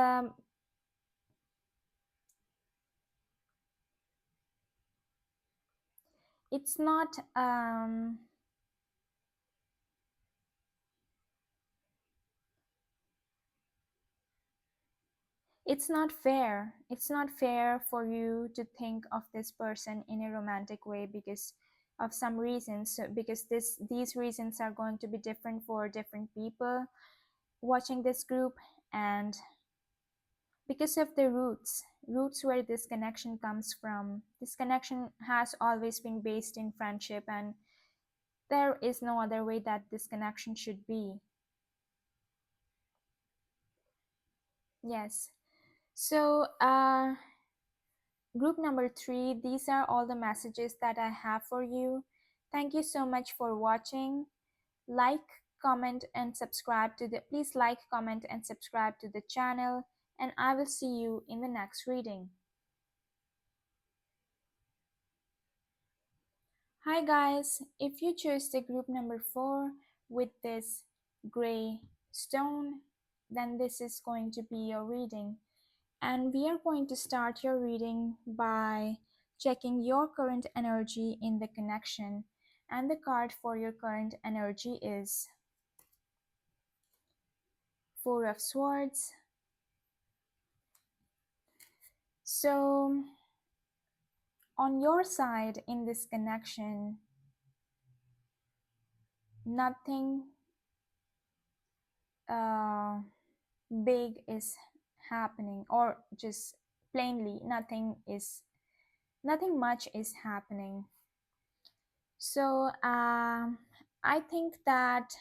not it's not fair. It's not fair for you to think of this person in a romantic way because of some reasons. So because these reasons are going to be different for different people watching this group, and because of the roots where this connection comes from. This connection has always been based in friendship, and there is no other way that this connection should be. Yes. So group number 3, these are all the messages that I have for you. Thank you so much for watching. Like, comment, and subscribe to the please like, comment, and subscribe to the channel, and I will see you in the next reading. Hi guys, if you choose the group number 4 with this gray stone, then this is going to be your reading. And we are going to start your reading by checking your current energy in the connection. And the card for your current energy is Four of Swords. So, on your side in this connection, nothing uh, big is happening, or just plainly nothing much is happening. So I think that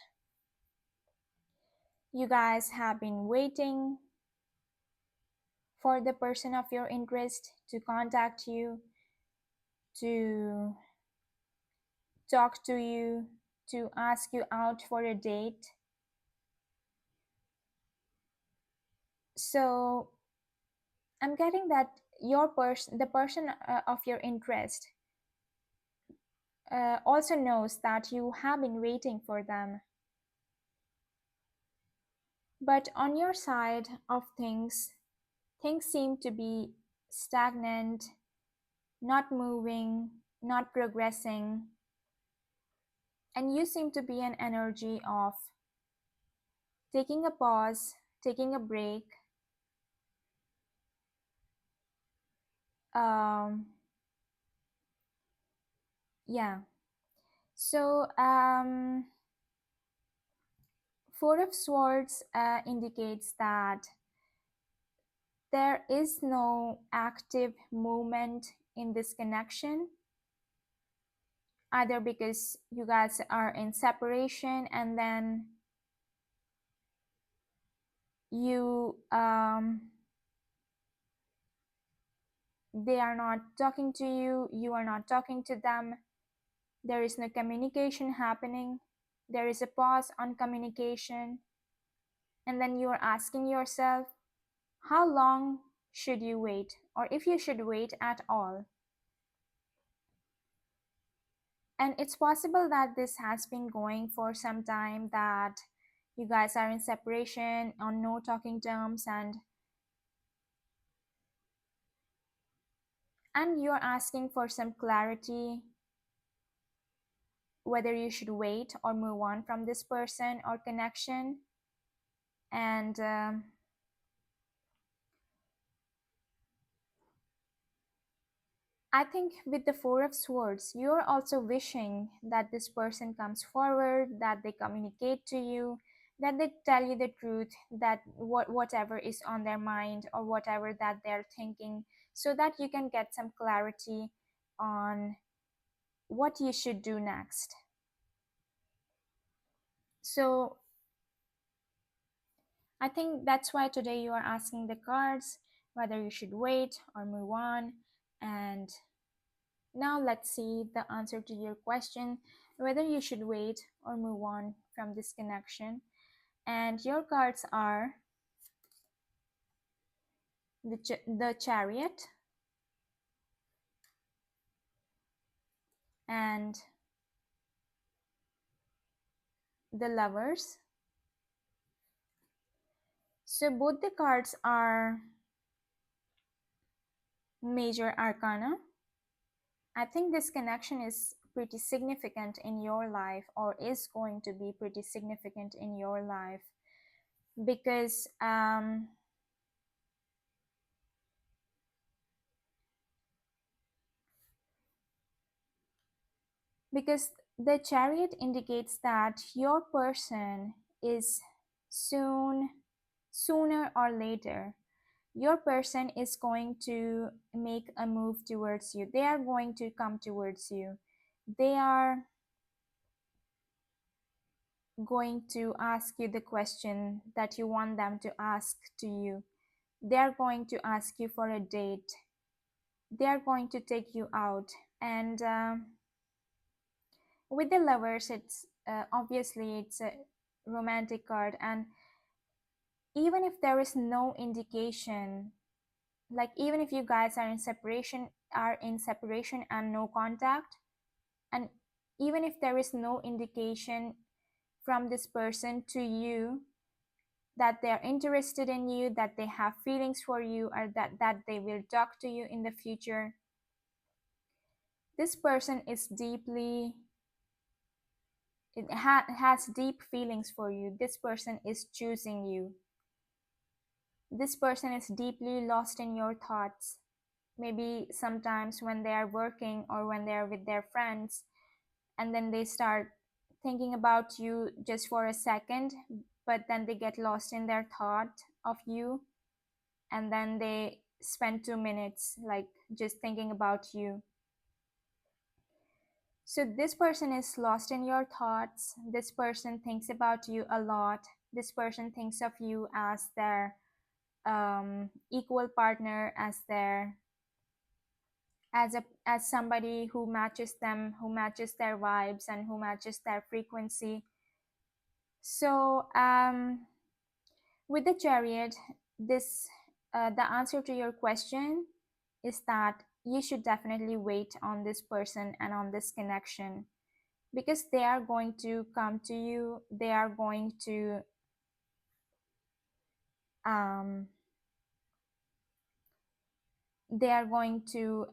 you guys have been waiting for the person of your interest to contact you, to talk to you, to ask you out for a date. So I'm getting that the person of your interest also knows that you have been waiting for them. But on your side of things seem to be stagnant, not moving, not progressing, and you seem to be an energy of taking a pause, taking a break, um, yeah. So, Four of Swords indicates that there is no active movement in this connection, either because you guys are in separation and then you they are not talking to you, you are not talking to them, there is no communication happening, there is a pause on communication, and then you are asking yourself, how long should you wait, or if you should wait at all? And it's possible that this has been going for some time, that you guys are in separation on no talking terms, and you're asking for some clarity whether you should wait or move on from this person or connection. And I think with the Four of Swords, you're also wishing that this person comes forward, that they communicate to you, that they tell you the truth, that whatever is on their mind or whatever that they're thinking, so that you can get some clarity on what you should do next. So I think that's why today you are asking the cards whether you should wait or move on. And now let's see the answer to your question whether you should wait or move on from this connection. And your cards are the Chariot and the Lovers. So both the cards are major arcana. I think this connection is pretty significant in your life, or is going to be pretty significant in your life, because because the Chariot indicates that your person is sooner or later, your person is going to make a move towards you. They are going to come towards you. They are going to ask you the question that you want them to ask to you. They are going to ask you for a date. They are going to take you out. And with the Lovers, it's obviously it's a romantic card, and even if there is no indication, like even if you guys are in separation and no contact, and even if there is no indication from this person to you that they're interested in you, that they have feelings for you, or that they will talk to you in the future, this person is deeply has deep feelings for you. This person is choosing you. This person is deeply lost in your thoughts. Maybe sometimes when they are working or when they are with their friends, and then they start thinking about you just for a second, but then they get lost in their thought of you, and then they spend 2 minutes like just thinking about you. So this person is lost in your thoughts. This person thinks about you a lot. This person thinks of you as their equal partner, as somebody who matches them, who matches their vibes, and who matches their frequency. So with the Chariot, this the answer to your question is that you should definitely wait on this person and on this connection, because they are going to come to you, um, they are going to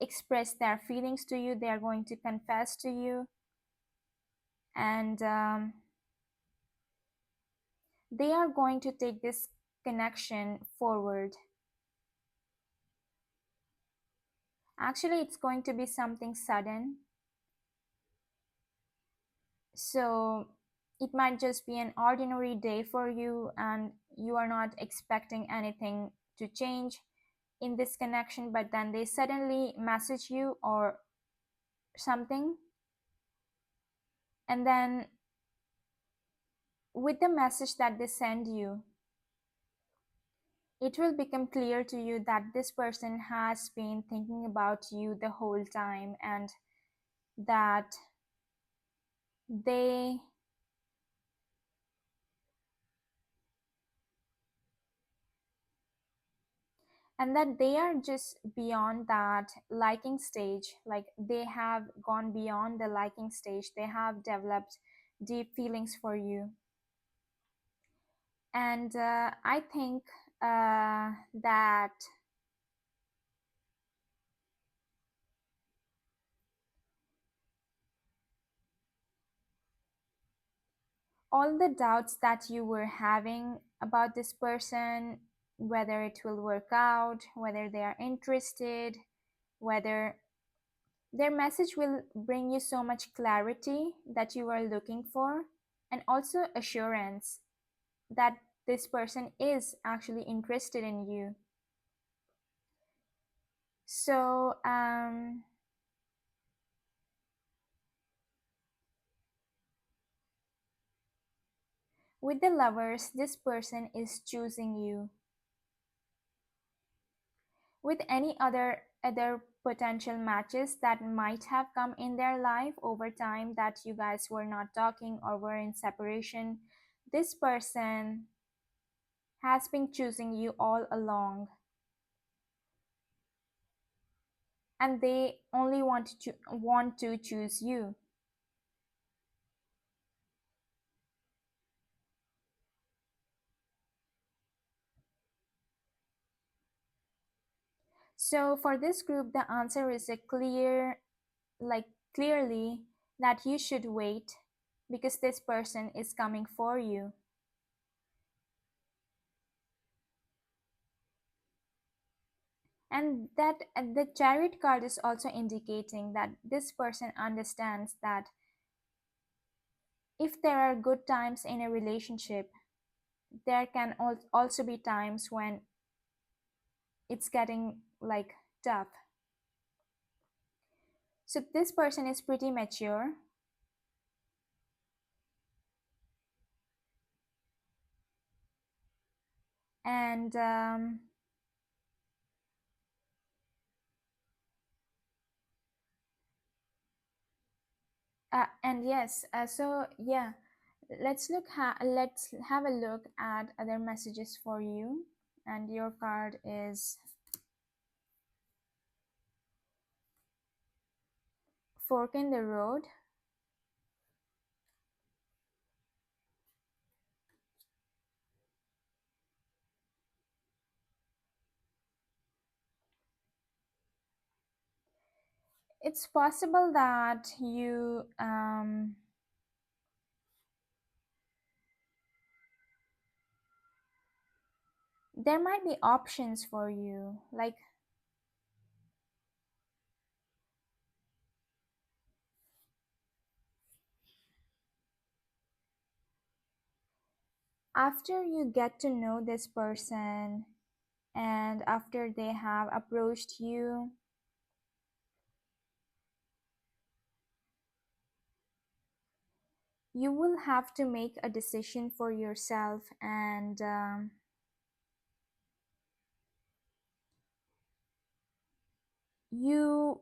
express their feelings to you, they are going to confess to you, and they are going to take this connection forward. Actually, it's going to be something sudden, so it might just be an ordinary day for you, and you are not expecting anything to change in this connection, but then they suddenly message you or something, and then with the message that they send you, it will become clear to you that this person has been thinking about you the whole time, that they that they are just beyond that liking stage. Like, they have gone beyond the liking stage, they have developed deep feelings for you. And I think that all the doubts that you were having about this person, whether it will work out, whether they are interested, whether their message will bring you so much clarity that you are looking for, and also assurance that this person is actually interested in you. So, with the lovers, this person is choosing you. With any other potential matches that might have come in their life over time, that you guys were not talking or were in separation, this person has been choosing you all along, and they only want to choose you. So for this group, the answer is a clear, like, clearly, that you should wait, because this person is coming for you. And that the chariot card is also indicating that this person understands that if there are good times in a relationship, there can also be times when it's getting like tough. So this person is pretty mature, and yes, so yeah, let's have a look at other messages for you. And your card is fork in the road. It's possible that you there might be options for you, like after you get to know this person, and after they have approached you, you will have to make a decision for yourself, and you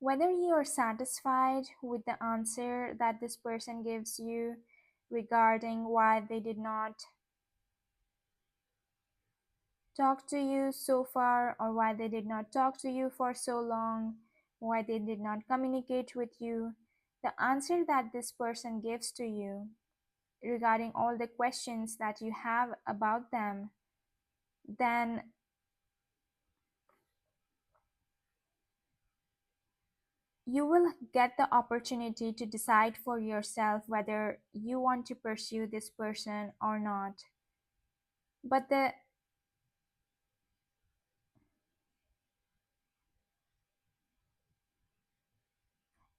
whether you are satisfied with the answer that this person gives you regarding why they did not talk to you so far, or why they did not talk to you for so long, why they did not communicate with you. The answer that this person gives to you regarding all the questions that you have about them, then you will get the opportunity to decide for yourself whether you want to pursue this person or not. But the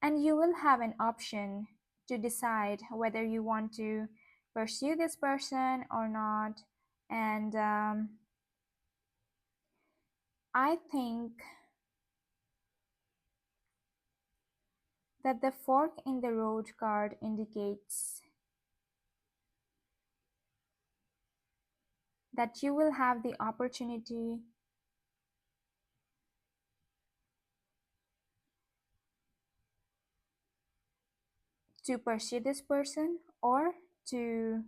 and you will have an option to decide whether you want to pursue this person or not. And I think that the fork in the road card indicates that you will have the opportunity to pursue this person or to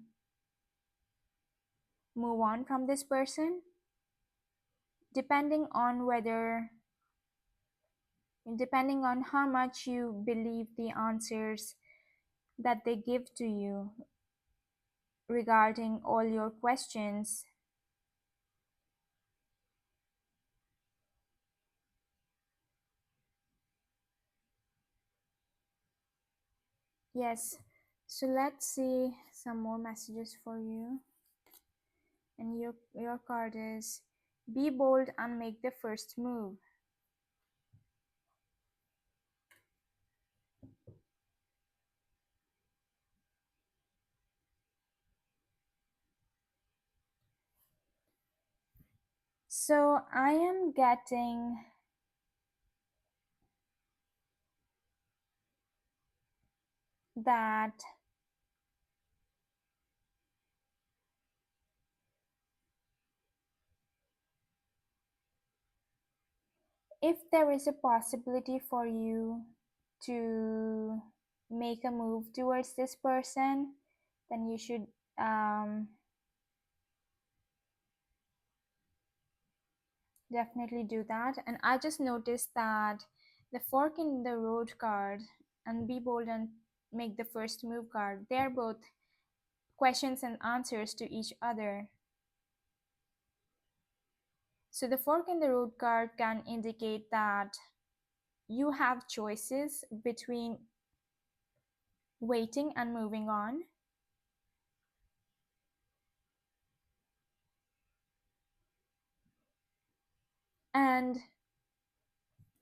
move on from this person, depending on whether depending on how much you believe the answers that they give to you regarding all your questions. Yes, so let's see some more messages for you. And your card is be bold and make the first move. So I am getting that if there is a possibility for you to make a move towards this person, then you should um, definitely do that. And I just noticed that the fork in the road card and be bold and make the first move card, they're both questions and answers to each other. So the fork in the road card can indicate that you have choices between waiting and moving on. And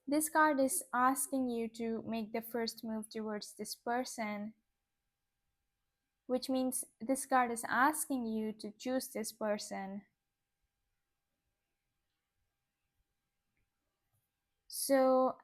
this card is asking you to make the first move towards this person, which means this card is asking you to choose this person. So,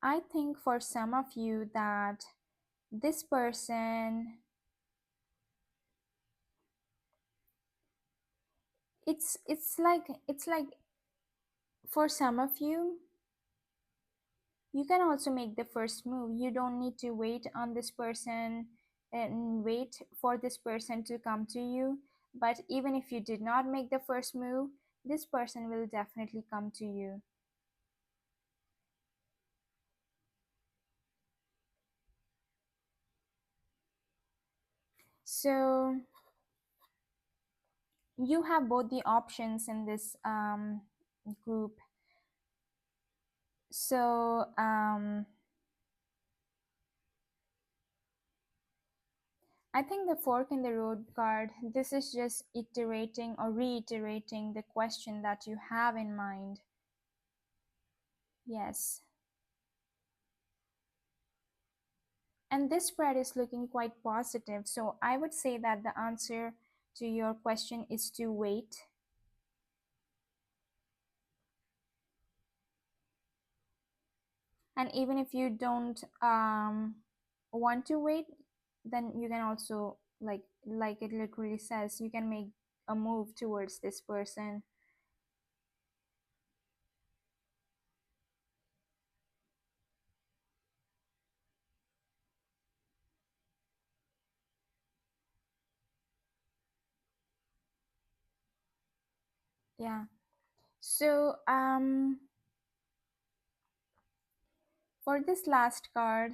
I think for some of you that this person, it's like for some of you, you can also make the first move. You don't need to wait on this person and wait for this person to come to you. But even if you did not make the first move, this person will definitely come to you. So you have both the options in this group. So I think the fork in the road card, this is just iterating or reiterating the question that you have in mind. Yes. And this spread is looking quite positive. So I would say that the answer to your question is to wait. And even if you don't want to wait, then you can also, like it literally says, you can make a move towards this person. Yeah. So for this last card,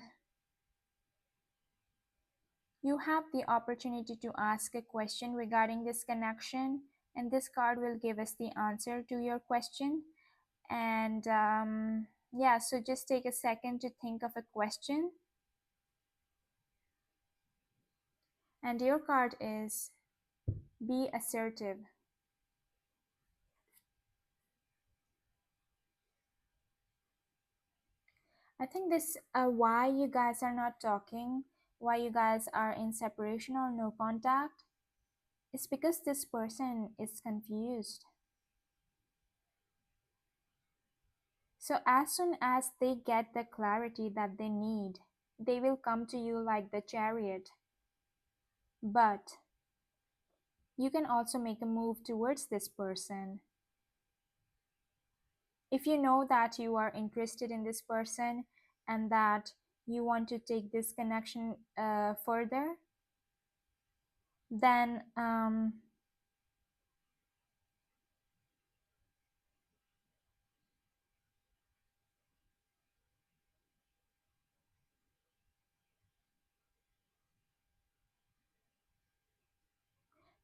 you have the opportunity to ask a question regarding this connection, and this card will give us the answer to your question. And yeah, so just take a second to think of a question. And your card is be assertive. I think this why you guys are not talking, why you guys are in separation or no contact, is because this person is confused. So as soon as they get the clarity that they need, they will come to you like the chariot. But you can also make a move towards this person. If you know that you are interested in this person and that you want to take this connection further, then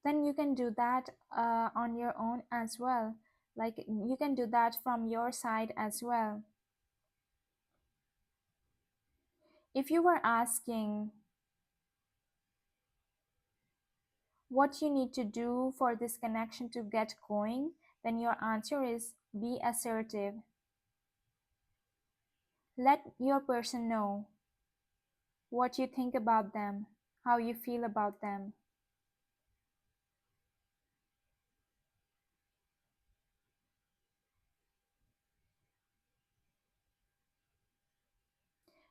then you can do that on your own as well. Like you can do that from your side as well. If you were asking what you need to do for this connection to get going, then your answer is be assertive. Let your person know what you think about them, how you feel about them.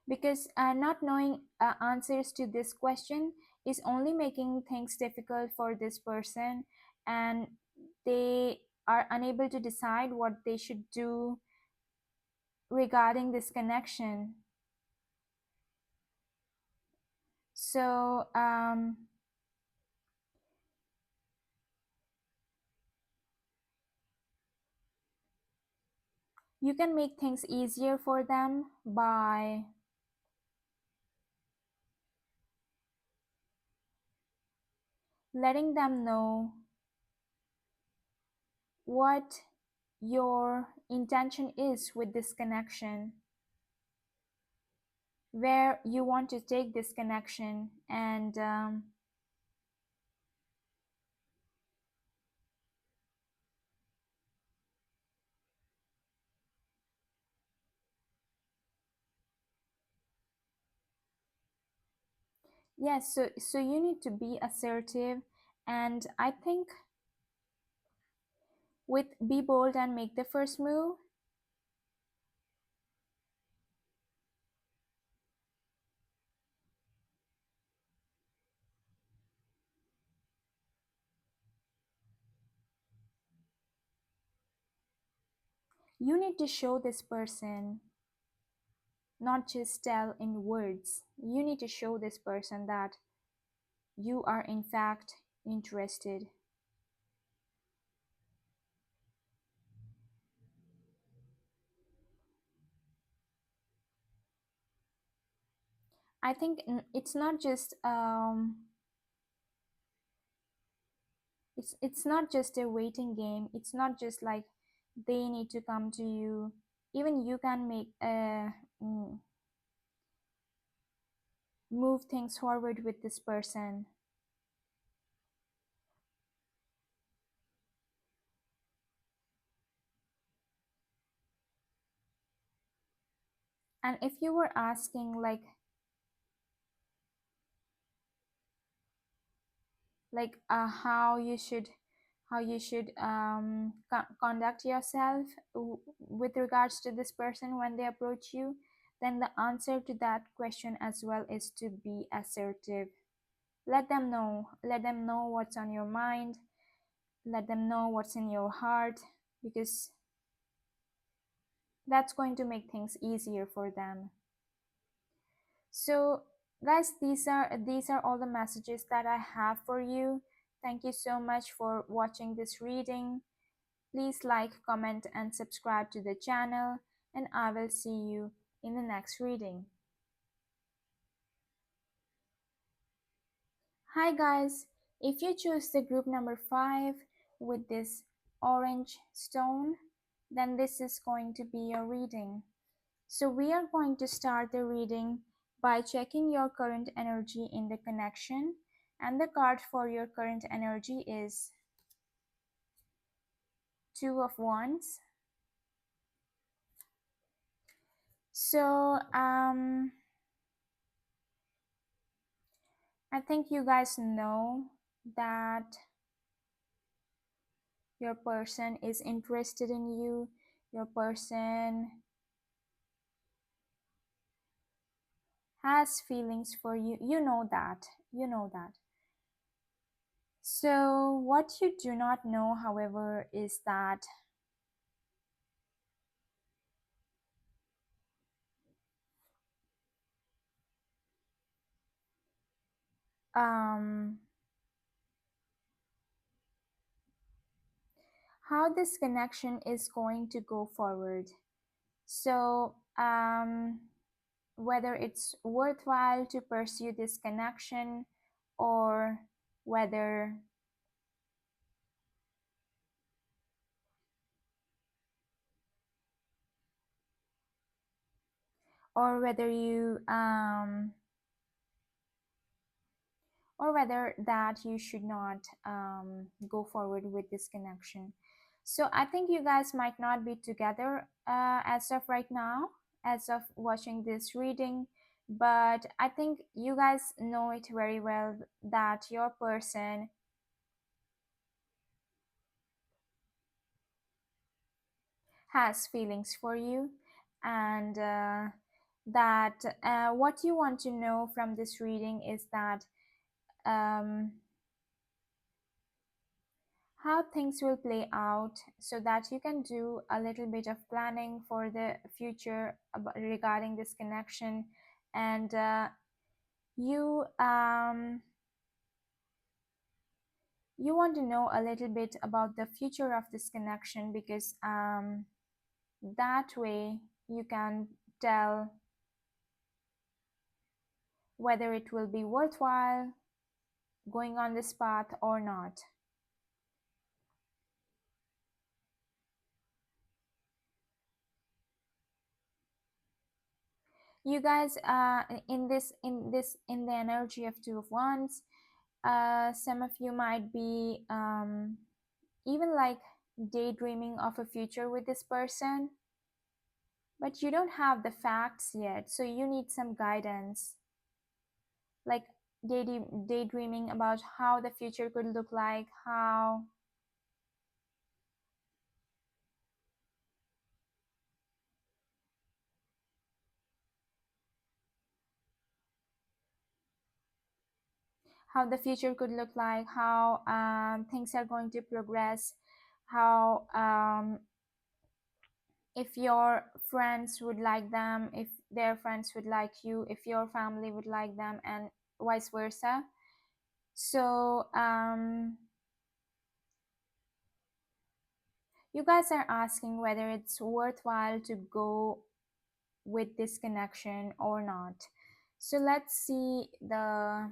Because not knowing answers to this question is only making things difficult for this person, and they are unable to decide what they should do regarding this connection. So you can make things easier for them by letting them know what your intention is with this connection, where you want to take this connection, and yes, so you need to be assertive, and I think with be bold and make the first move, you need to show this person, not just tell in words. You need to show this person that you are in fact interested. I think it's not just it's not just a waiting game. It's not just like they need to come to you. Even you can make mm, move things forward with this person. And if you were asking like how you should conduct yourself with regards to this person when they approach you, then the answer to that question as well is to be assertive. Let them know what's on your mind, let them know what's in your heart, because that's going to make things easier for them. So guys, these are all the messages that I have for you. Thank you so much for watching this reading. Please like, comment and subscribe to the channel, and I will see you in the next reading. Hi guys, if you choose the group number 5 with this orange stone, then this is going to be your reading. So we are going to start the reading by checking your current energy in the connection, and the card for your current energy is Two of Wands. So I think you guys know that your person is interested in you. Your person has feelings for you. You know that. You know that. So what you do not know, however, is that um how this connection is going to go forward. So whether it's worthwhile to pursue this connection, or whether or whether you or whether that you should not go forward with this connection. So I think you guys might not be together as of right now, as of watching this reading, but I think you guys know it very well that your person has feelings for you, and that what you want to know from this reading is that um, how things will play out, so that you can do a little bit of planning for the future regarding this connection, and you you want to know a little bit about the future of this connection, because that way you can tell whether it will be worthwhile going on this path or not. You guys, in the energy of Two of Wands, some of you might be even like daydreaming of a future with this person, but you don't have the facts yet, so you need some guidance, like daydreaming about how the future could look like, how the future could look like, how things are going to progress, how if your friends would like them, if their friends would like you, if your family would like them, and vice versa. So you guys are asking whether it's worthwhile to go with this connection or not. So let's see the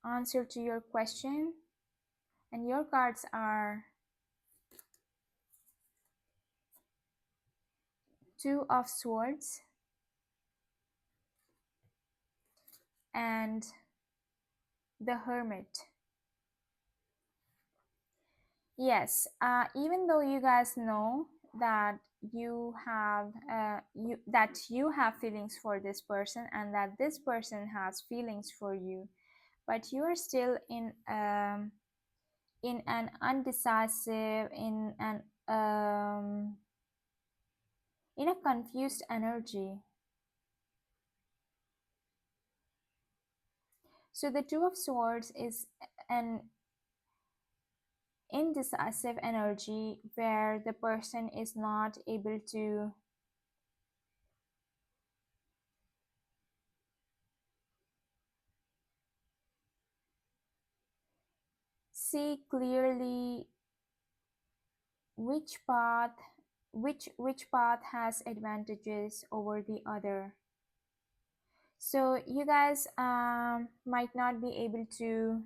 answer to your question. And your cards are Two of Swords and the Hermit. Yes, even though you guys know that you have feelings for this person, and that this person has feelings for you, but you are still in an undecisive, in a confused energy. So the Two of Swords is an indecisive energy where the person is not able to see clearly which path which path has advantages over the other. So you guys might not be able to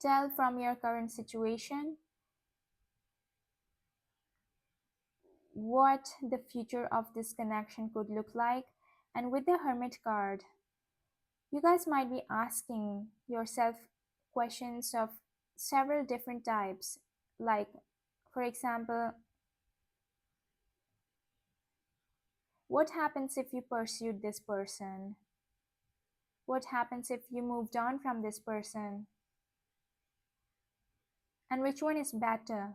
tell from your current situation what the future of this connection could look like. And with the Hermit card, you guys might be asking yourself questions of several different types. Like, for example, what happens if you pursued this person? What happens if you moved on from this person? And which one is better?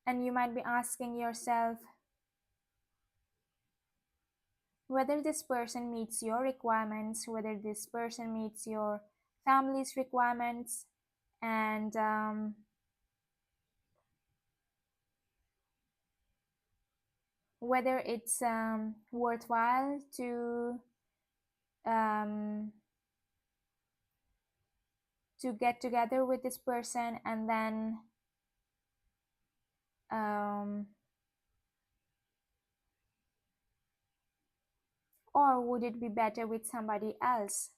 And you might be asking yourself whether this person meets your requirements, whether this person meets your family's requirements, and whether it's worthwhile um, to get together with this person, and then um, or would it be better with somebody else?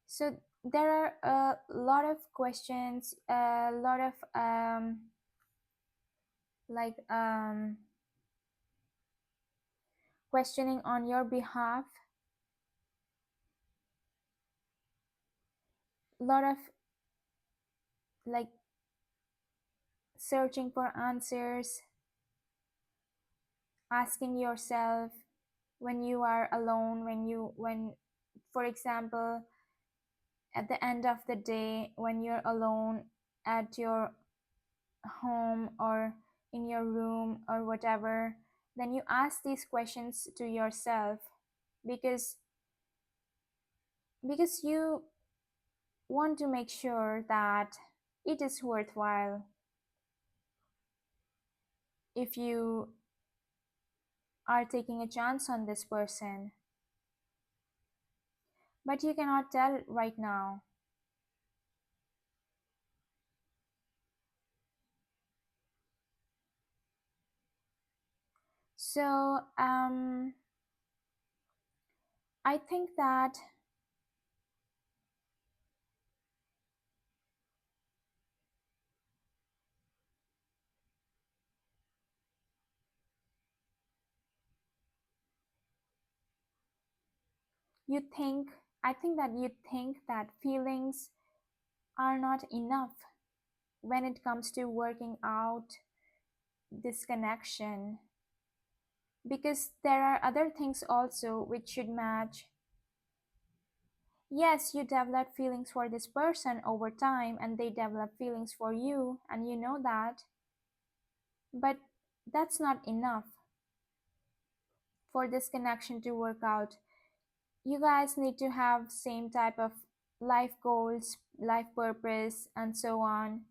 So there are a lot of questions, a lot of like questioning on your behalf, a lot of like searching for answers, asking yourself when you are alone, when for example at the end of the day when you're alone at your home or in your room or whatever, then you ask these questions to yourself because you want to make sure that it is worthwhile if you are taking a chance on this person, but you cannot tell right now. So I think that you think I think that you think that feelings are not enough when it comes to working out this connection, because there are other things also which should match. Yes, you develop feelings for this person over time and they develop feelings for you, and you know that, but that's not enough for this connection to work out. You guys need to have same type of life goals, life purpose, and so on.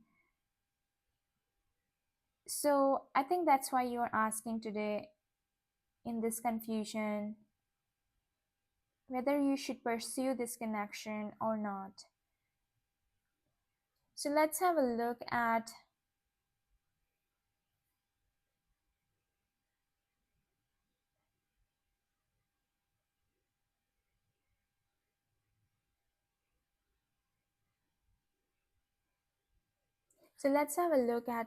So I think that's why you're asking today in this confusion whether you should pursue this connection or not. So let's have a look at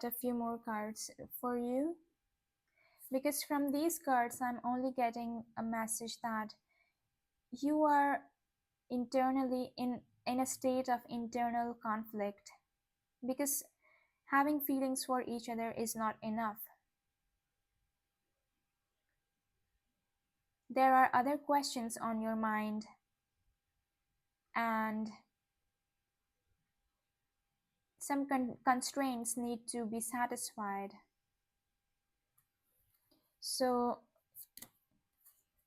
a few more cards for you, because from these cards I'm only getting a message that you are internally in a state of internal conflict, because having feelings for each other is not enough. There are other questions on your mind, and some constraints need to be satisfied. So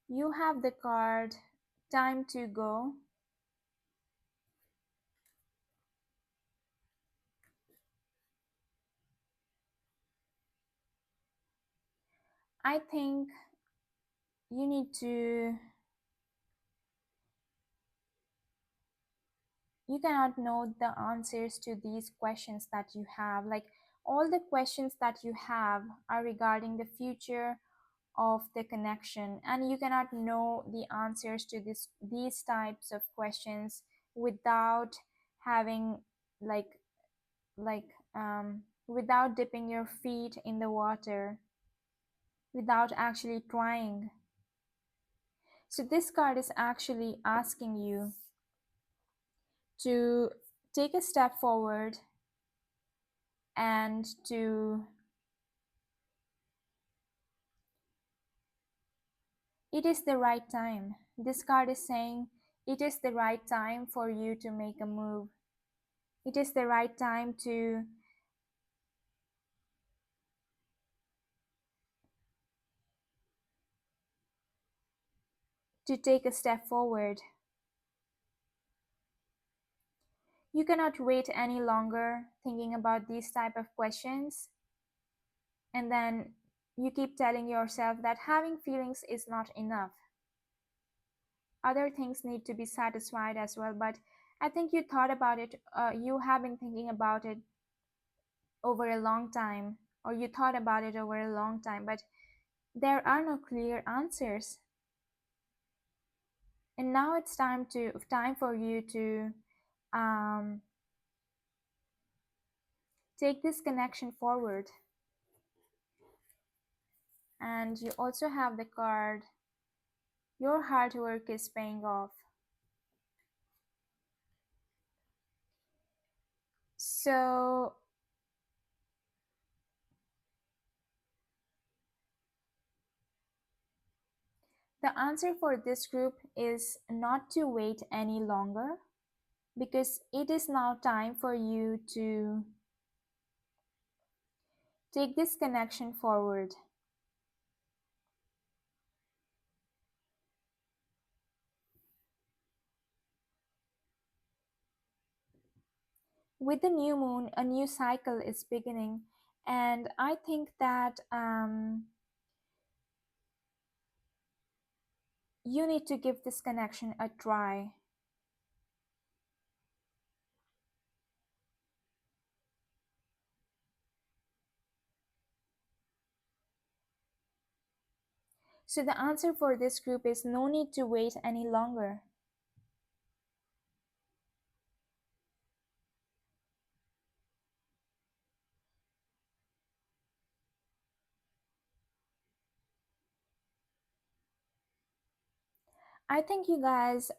you have the card Time to Go. I think you need to, you cannot know the answers to these questions that you have. Like, all the questions that you have are regarding the future of the connection, and you cannot know the answers to these types of questions without having, like without dipping your feet in the water, without actually trying. So this card is actually asking you to take a step forward and to, it is the right time. This card is saying it is the right time for you to make a move. It is the right time to take a step forward. You cannot wait any longer thinking about these type of questions, and then you keep telling yourself that having feelings is not enough. Other things need to be satisfied as well. But I think you thought about it, you have been thinking about it over a long time, or you thought about it over a long time, but there are no clear answers. And now it's time for you to um, take this connection forward. And you also have the card Your hard work is paying off. So the answer for this group is not to wait any longer, because it is now time for you to take this connection forward. With the new moon, a new cycle is beginning, and I think that you need to give this connection a try. So the answer for this group is no need to wait any longer. I think you guys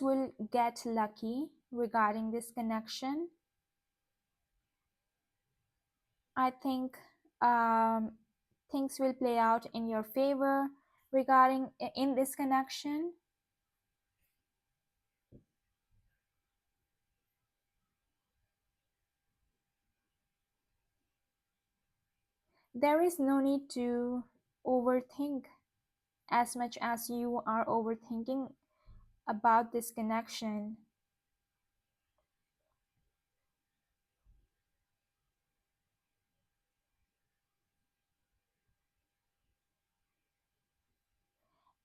will get lucky regarding this connection. I think things will play out in your favor regarding in this connection. There is no need to overthink as much as you are overthinking about this connection.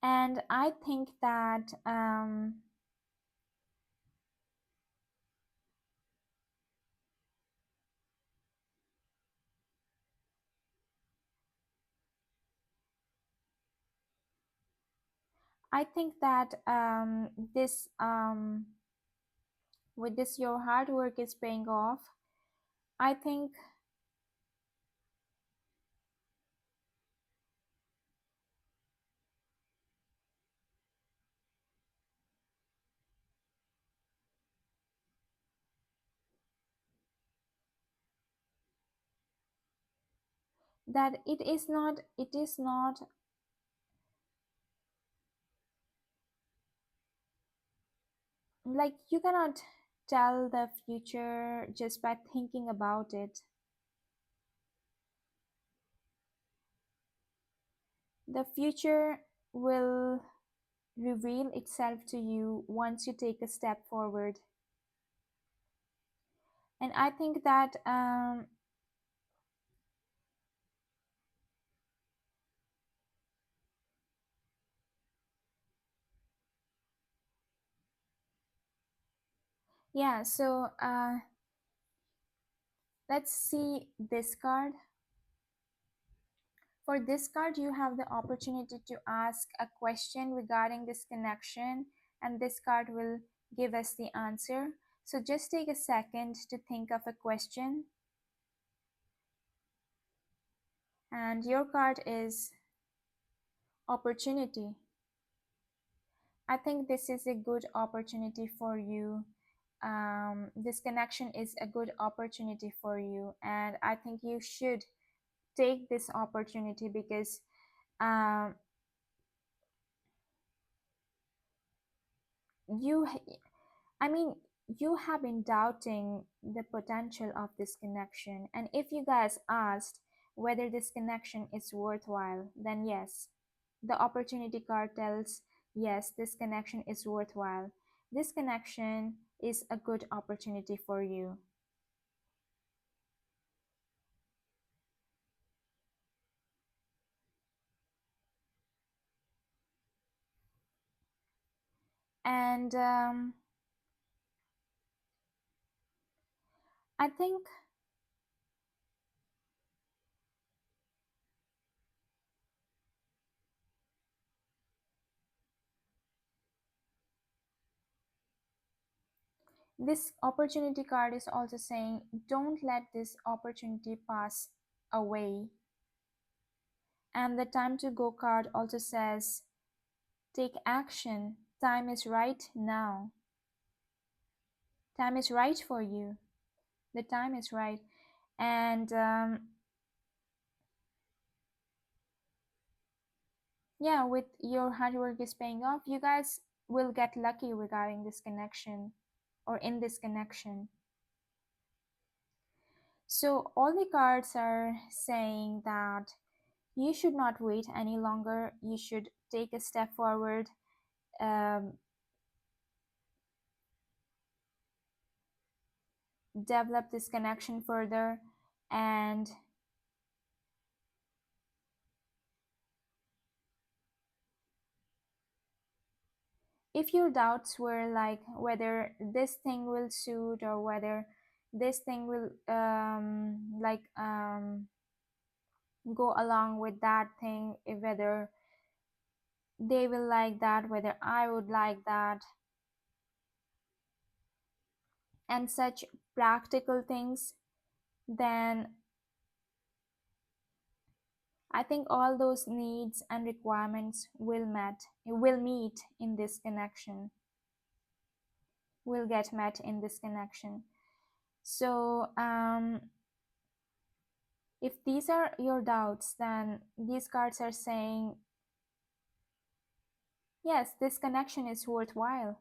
And I think that this with this your hard work is paying off. I think that it is not like you cannot tell the future just by thinking about it. The future will reveal itself to you once you take a step forward. And I think that yeah, so let's see this card. For this card, you have the opportunity to ask a question regarding this connection, and this card will give us the answer. So just take a second to think of a question. And your card is opportunity. I think this is a good opportunity for you. This connection is a good opportunity for you, and I think you should take this opportunity because um, you I mean, you have been doubting the potential of this connection. And if you guys asked whether this connection is worthwhile, then yes, the opportunity card tells yes, this connection is worthwhile. This connection is a good opportunity for you. And I think this opportunity card is also saying don't let this opportunity pass away. And the time to go card also says take action. Time is right now. Time is right for you. The time is right. And yeah, with your hard work is paying off, you guys will get lucky regarding this connection or in this connection. So, all the cards are saying that you should not wait any longer. You should take a step forward, um, develop this connection further, and if your doubts were like whether this thing will suit or whether this thing will go along with that thing, whether they will like that, whether I would like that, and such practical things, then I think all those needs and requirements will meet in this connection, will get met in this connection. So if these are your doubts, then these cards are saying, yes, this connection is worthwhile.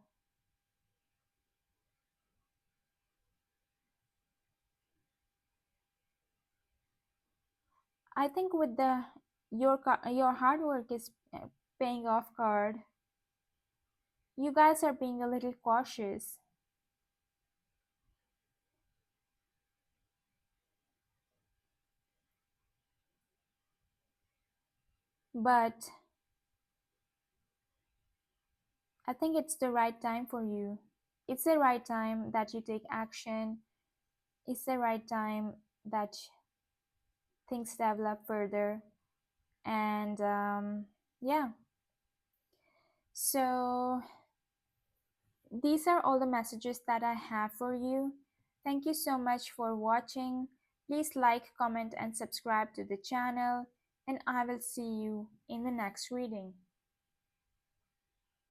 I think with the your hard work is paying off card, you guys are being a little cautious. But I think it's the right time for you. It's the right time that you take action. It's the right time that things develop further. And yeah, so these are all the messages that I have for you. Thank you so much for watching. Please like, comment, and subscribe to the channel, and I will see you in the next reading.